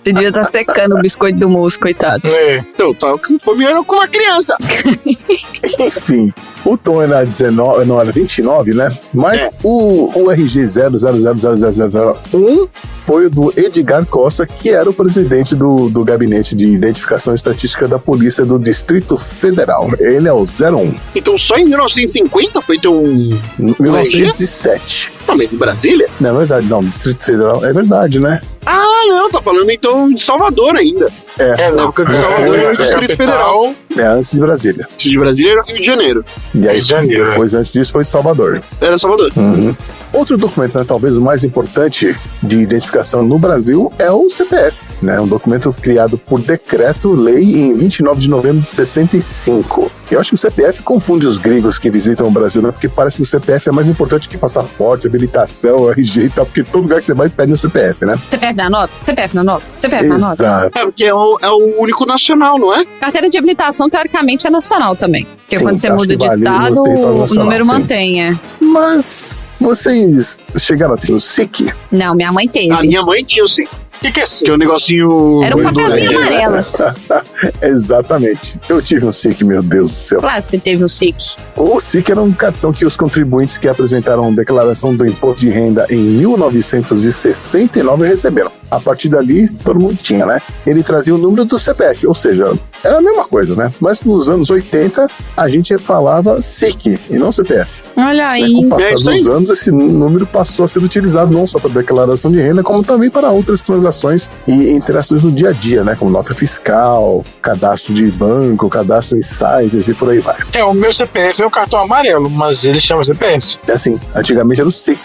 Você devia estar secando o biscoito do moço, coitado. Então, tava com fome com uma criança. Enfim, o tom era 19, não, era 29, né? Mas o RG 0000001 foi o do Edgar Costa, que era o presidente do Gabinete de Identificação Estatística da Polícia do Distrito Federal. Ele é o 01. Então só em 1950 foi ter um 1907. Não, mas de Brasília? Não, é verdade, não, Distrito Federal, é verdade, né? Ah, não, tá falando então de Salvador ainda. Na época de Salvador era o Distrito Federal. Antes de Brasília. Antes de Brasília era o Rio de Janeiro. E aí, depois, antes disso, foi Salvador. Era Salvador. Uhum. Outro documento, né, talvez o mais importante de identificação no Brasil é o CPF, né? Um documento criado por decreto-lei em 29 de novembro de 65. Eu acho que o CPF confunde os gringos que visitam o Brasil, né? Porque parece que o CPF é mais importante que passaporte, habilitação, RG e tal, porque todo lugar que você vai pede o CPF, né? CPF na nota? CPF na nota? CPF na nota? Exato. É porque é o único nacional, não é? Carteira de habilitação, teoricamente, é nacional também. Porque Sim, quando você acho muda que de vale estado, no território o nacional, número sim. mantém, Mas vocês chegaram a ter o SIC? Não, minha mãe teve. A minha mãe tinha o SIC. O que é SIC? Que é um negocinho... Era um papelzinho amarelo. Exatamente. Eu tive um SIC, meu Deus do céu. Claro que você teve um SIC. O SIC era um cartão que os contribuintes que apresentaram declaração do imposto de renda em 1969 receberam. A partir dali, todo mundo tinha, né? Ele trazia o número do CPF, ou seja, era a mesma coisa, né? Mas nos anos 80, a gente falava SIC e não CPF. Olha aí. Com o passar dos anos, esse número passou a ser utilizado não só para declaração de renda, como também para outras transações e interações no dia a dia, né? Como nota fiscal, cadastro de banco, cadastro em sites e por aí vai. O meu CPF é o cartão amarelo, mas ele chama CPF. É assim, antigamente era o SIC.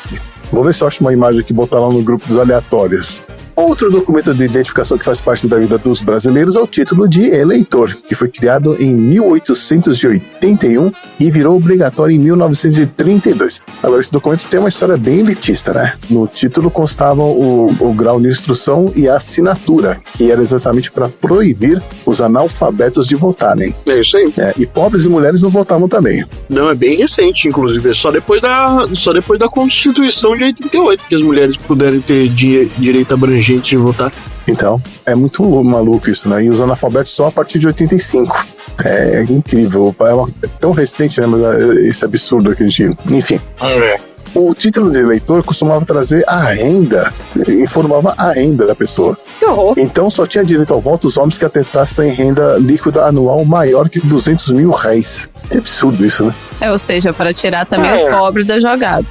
Vou ver se eu acho uma imagem aqui e botar lá no grupo dos aleatórios. Outro documento de identificação que faz parte da vida dos brasileiros é o título de eleitor, que foi criado em 1881 e virou obrigatório em 1932. Agora, esse documento tem uma história bem elitista, né? No título constavam o grau de instrução e a assinatura, que era exatamente para proibir os analfabetos de votarem. É isso aí. E pobres e mulheres não votavam também. Não, é bem recente, inclusive. É só depois da Constituição de 88 que as mulheres puderam ter direito abrangente de votar. Então, é muito maluco isso, né? E os analfabetos só a partir de 85. É incrível. É tão recente, né? Mas esse absurdo que a gente... Enfim. O título de eleitor costumava trazer a renda, informava a renda da pessoa. Que horror. Então só tinha direito ao voto os homens que atestassem renda líquida anual maior que R$200 mil. Que absurdo isso, né? Ou seja, para tirar também o pobre da jogada.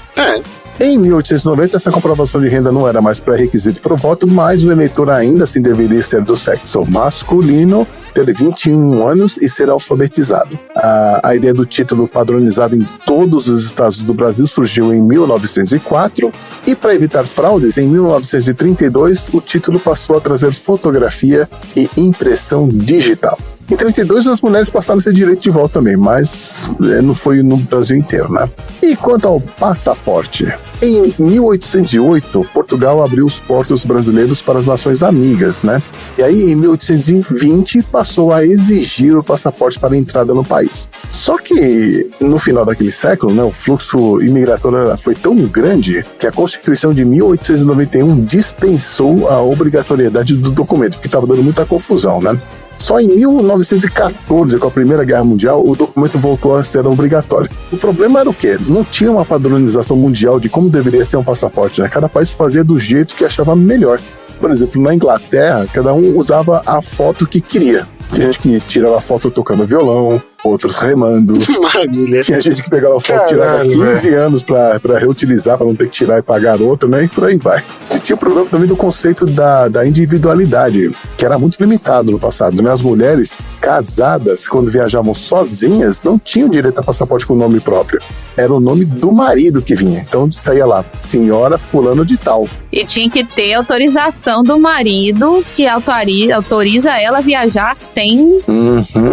Em 1890, essa comprovação de renda não era mais pré-requisito para o voto, mas o eleitor ainda assim deveria ser do sexo masculino, ter 21 anos e ser alfabetizado. A ideia do título padronizado em todos os estados do Brasil surgiu em 1904 e, para evitar fraudes, em 1932 o título passou a trazer fotografia e impressão digital. Em 32, as mulheres passaram a ter direito de voto também, mas não foi no Brasil inteiro, né? E quanto ao passaporte? Em 1808, Portugal abriu os portos brasileiros para as nações amigas, né? E aí, em 1820, passou a exigir o passaporte para a entrada no país. Só que, no final daquele século, né, o fluxo imigratório foi tão grande que a Constituição de 1891 dispensou a obrigatoriedade do documento, porque estava dando muita confusão, né? Só em 1914, com a Primeira Guerra Mundial, o documento voltou a ser obrigatório. O problema era o quê? Não tinha uma padronização mundial de como deveria ser um passaporte, né? Cada país fazia do jeito que achava melhor. Por exemplo, na Inglaterra, cada um usava a foto que queria. Tinha gente que tirava foto tocando violão, outros remando. Maravilha. Tinha gente que pegava foto e tirava 15 anos pra reutilizar, pra não ter que tirar e pagar outra, né? E por aí vai. E tinha o problema também do conceito da individualidade, que era muito limitado no passado, né? As mulheres casadas, quando viajavam sozinhas, não tinham direito a passaporte com nome próprio. Era o nome do marido que vinha. Então saía lá, senhora fulano de tal. E tinha que ter autorização do marido que autoriza ela a viajar sem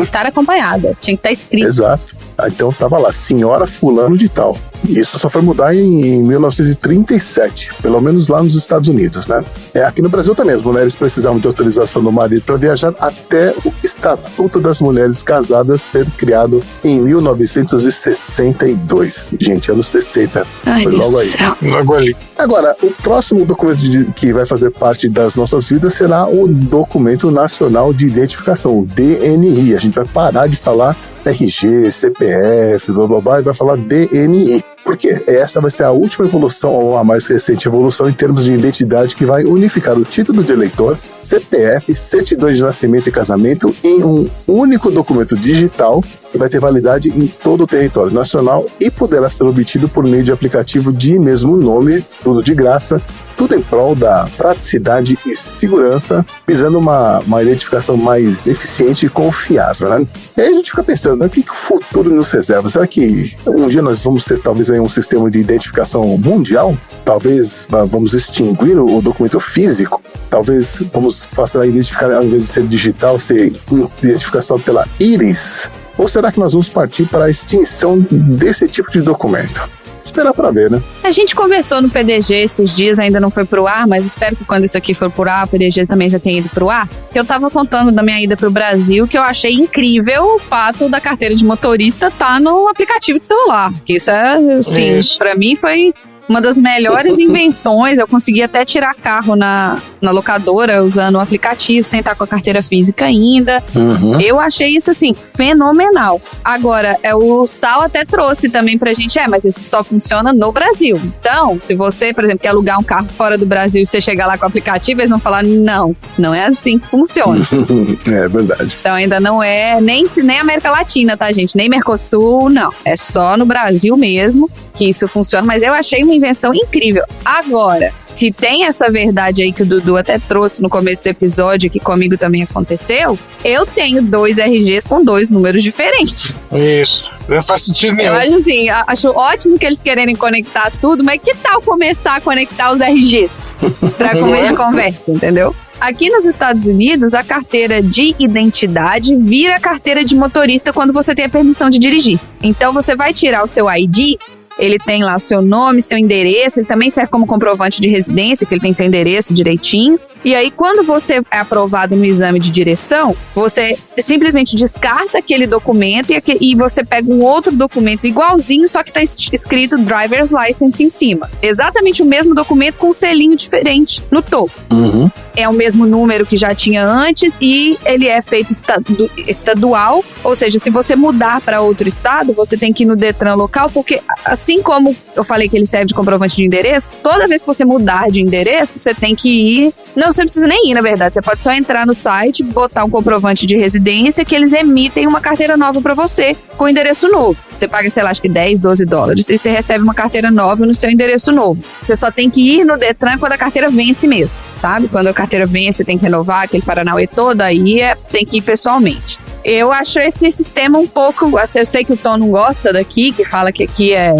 estar acompanhada. Tinha que estar escrito. Exato. Então tava lá, senhora fulano de tal. Isso só foi mudar em 1937, pelo menos lá nos Estados Unidos, né? Aqui no Brasil também, as mulheres precisavam de autorização do marido para viajar até o Estatuto das Mulheres Casadas ser criado em 1962. Gente, anos 60. Ai, foi logo aí. Logo ali. Agora, o próximo documento que vai fazer parte das nossas vidas será o Documento Nacional de Identificação, o DNI. A gente vai parar de falar RG, CPF, blá blá blá, e vai falar DNI. Porque essa vai ser a última evolução, ou a mais recente evolução em termos de identidade, que vai unificar o título de eleitor, CPF, certidões de nascimento e casamento em um único documento digital que vai ter validade em todo o território nacional e poderá ser obtido por meio de aplicativo de mesmo nome, tudo de graça, tudo em prol da praticidade e segurança, visando uma identificação mais eficiente e confiável, né? E aí a gente fica pensando, né, o que o futuro nos reserva? Será que um dia nós vamos ter talvez aí um sistema de identificação mundial? Talvez vamos extinguir o documento físico? Talvez vamos passar a identificar, ao invés de ser digital, ser identificação pela íris? Ou será que nós vamos partir para a extinção desse tipo de documento? Esperar para ver, né? A gente conversou no PDG esses dias, ainda não foi pro ar, mas espero que quando isso aqui for pro ar, o PDG também já tenha ido pro ar. Que eu tava contando da minha ida pro Brasil, que eu achei incrível o fato da carteira de motorista estar no aplicativo de celular. Que isso é, assim, pra mim foi uma das melhores invenções. Eu consegui até tirar carro na locadora usando o aplicativo, sem estar com a carteira física ainda. Eu achei isso, assim, fenomenal. Agora, o Sal até trouxe também pra gente, mas isso só funciona no Brasil. Então, se você, por exemplo, quer alugar um carro fora do Brasil e você chegar lá com o aplicativo, eles vão falar, não é assim que funciona. É verdade. Então ainda não é, nem América Latina, tá, gente? Nem Mercosul, não. É só no Brasil mesmo que isso funciona, mas eu achei uma invenção incrível. Agora, que tem essa verdade aí que o Dudu até trouxe no começo do episódio, que comigo também aconteceu, eu tenho 2 RGs com 2 números diferentes. Isso, não faz sentido nenhum. Eu acho assim, acho ótimo que eles quererem conectar tudo, mas que tal começar a conectar os RGs pra começo de conversa, entendeu? Aqui nos Estados Unidos, a carteira de identidade vira a carteira de motorista quando você tem a permissão de dirigir. Então você vai tirar o seu ID, ele tem lá o seu nome, seu endereço, ele também serve como comprovante de residência, que ele tem seu endereço direitinho. E aí, quando você é aprovado no exame de direção, você simplesmente descarta aquele documento e você pega um outro documento igualzinho, só que tá escrito Driver's License em cima. Exatamente o mesmo documento com um selinho diferente no topo. É o mesmo número que já tinha antes e ele é feito estadual, ou seja, se você mudar para outro estado, você tem que ir no Detran local, porque assim como eu falei que ele serve de comprovante de endereço, toda vez que você mudar de endereço, você tem que ir... Não, você não precisa nem ir, na verdade. Você pode só entrar no site, botar um comprovante de residência que eles emitem uma carteira nova para você com endereço novo. Você paga, sei lá, acho que $10, $12 e você recebe uma carteira nova no seu endereço novo. Você só tem que ir no Detran quando a carteira vence mesmo, sabe? Quando a carteira vence, você tem que renovar aquele paranauê todo, aí tem que ir pessoalmente. Eu acho esse sistema um pouco... Eu sei que o Tom não gosta daqui, que fala que aqui é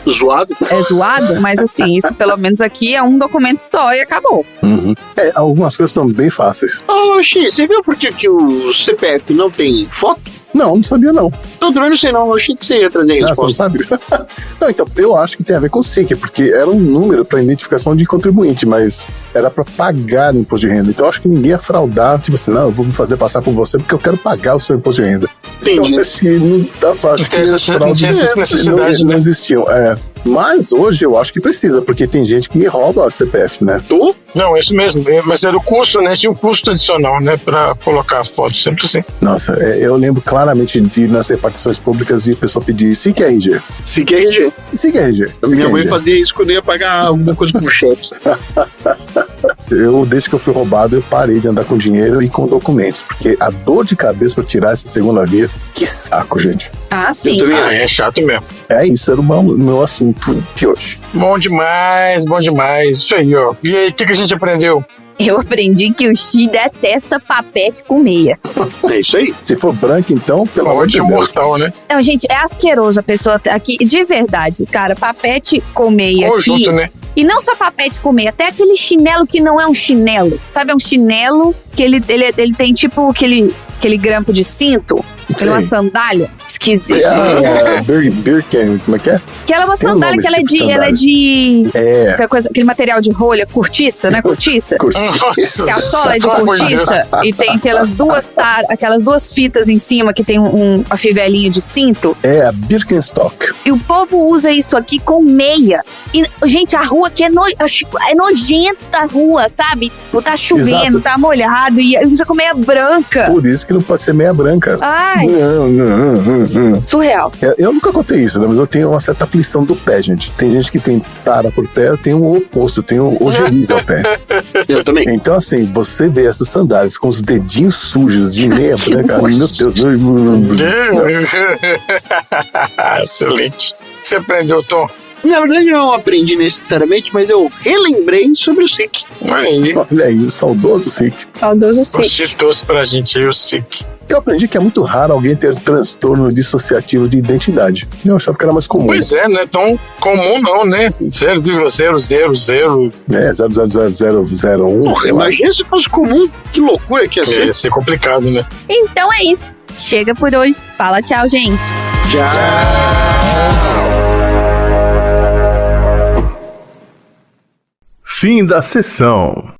Zoado? É zoado, mas assim, isso pelo menos aqui é um documento só e acabou. Uhum. Algumas coisas são bem fáceis. Xi, você viu por que o CPF não tem foto? Não sabia não. Tô doendo, sei não, eu achei que você ia trazer a resposta. Você não sabe? Não, então, eu acho que tem a ver com o SIC, porque era um número para identificação de contribuinte, mas era para pagar o imposto de renda. Então, eu acho que ninguém ia fraudar, tipo assim, não, eu vou me fazer passar por você porque eu quero pagar o seu imposto de renda. Entendi. Então, acho que as fraudes não existiam. Mas hoje eu acho que precisa, porque tem gente que rouba a CPF, né? Tu? Não, isso mesmo. Mas era o custo, né? Tinha um custo adicional, né? Pra colocar a foto, sempre assim. Nossa, eu lembro claramente de ir nas repartições públicas e o pessoal pedir SIC RG. SIC RG. SIC RG. Minha mãe fazia isso quando ia pagar alguma coisa por cheque. Desde que eu fui roubado, eu parei de andar com dinheiro e com documentos, porque a dor de cabeça pra tirar essa segunda via, que saco, gente. Ah, sim. É chato mesmo. Isso era o meu assunto de hoje. Bom demais, bom demais. Isso aí, ó. E aí, o que a gente aprendeu? Eu aprendi que o Xi detesta papete com meia. É isso aí. Se for branco, então, pelo amor de Deus. Mortal, né? Não, gente, é asqueroso a pessoa aqui, de verdade, cara, papete com meia Conjunto, aqui. né? E não só papete com meia, até aquele chinelo que não é um chinelo. Sabe, é um chinelo que ele tem tipo aquele grampo de cinto. Ele é uma sandália esquisita. Birken, como é que é? Que ela é uma sandália que ela é de aquele material de rolha, cortiça, né? Cortiça. Que a sola é de cortiça e tem aquelas duas fitas em cima que tem a fivelinha de cinto. É a Birkenstock. E o povo usa isso aqui com meia. E, gente, a rua aqui é nojenta a rua, sabe? Tá chovendo, Exato. tá molhado e usa com meia branca. Por isso que não pode ser meia branca. Ai. Não. Surreal. Eu nunca contei isso, né? Mas eu tenho uma certa aflição do pé, gente. Tem gente que tem tara por pé, eu tenho o oposto, eu tenho ojeriza ao pé. Eu também. Então, assim, você vê essas sandálias com os dedinhos sujos de meia branca. Ai, meu Deus. Excelente. Você aprendeu, Tom? Na verdade, eu não aprendi necessariamente, mas eu relembrei sobre o SIC. Olha aí, o saudoso SIC. Saudoso SIC. Você trouxe pra gente aí o SIC. Eu aprendi que é muito raro alguém ter transtorno dissociativo de identidade. Eu achava que era mais comum. Pois é, não é tão comum não, né? 0,000. 0,00001. Imagina se fosse comum. Que loucura que ia ser. Ia ser complicado, né? Então é isso. Chega por hoje. Fala tchau, gente. Fim da sessão.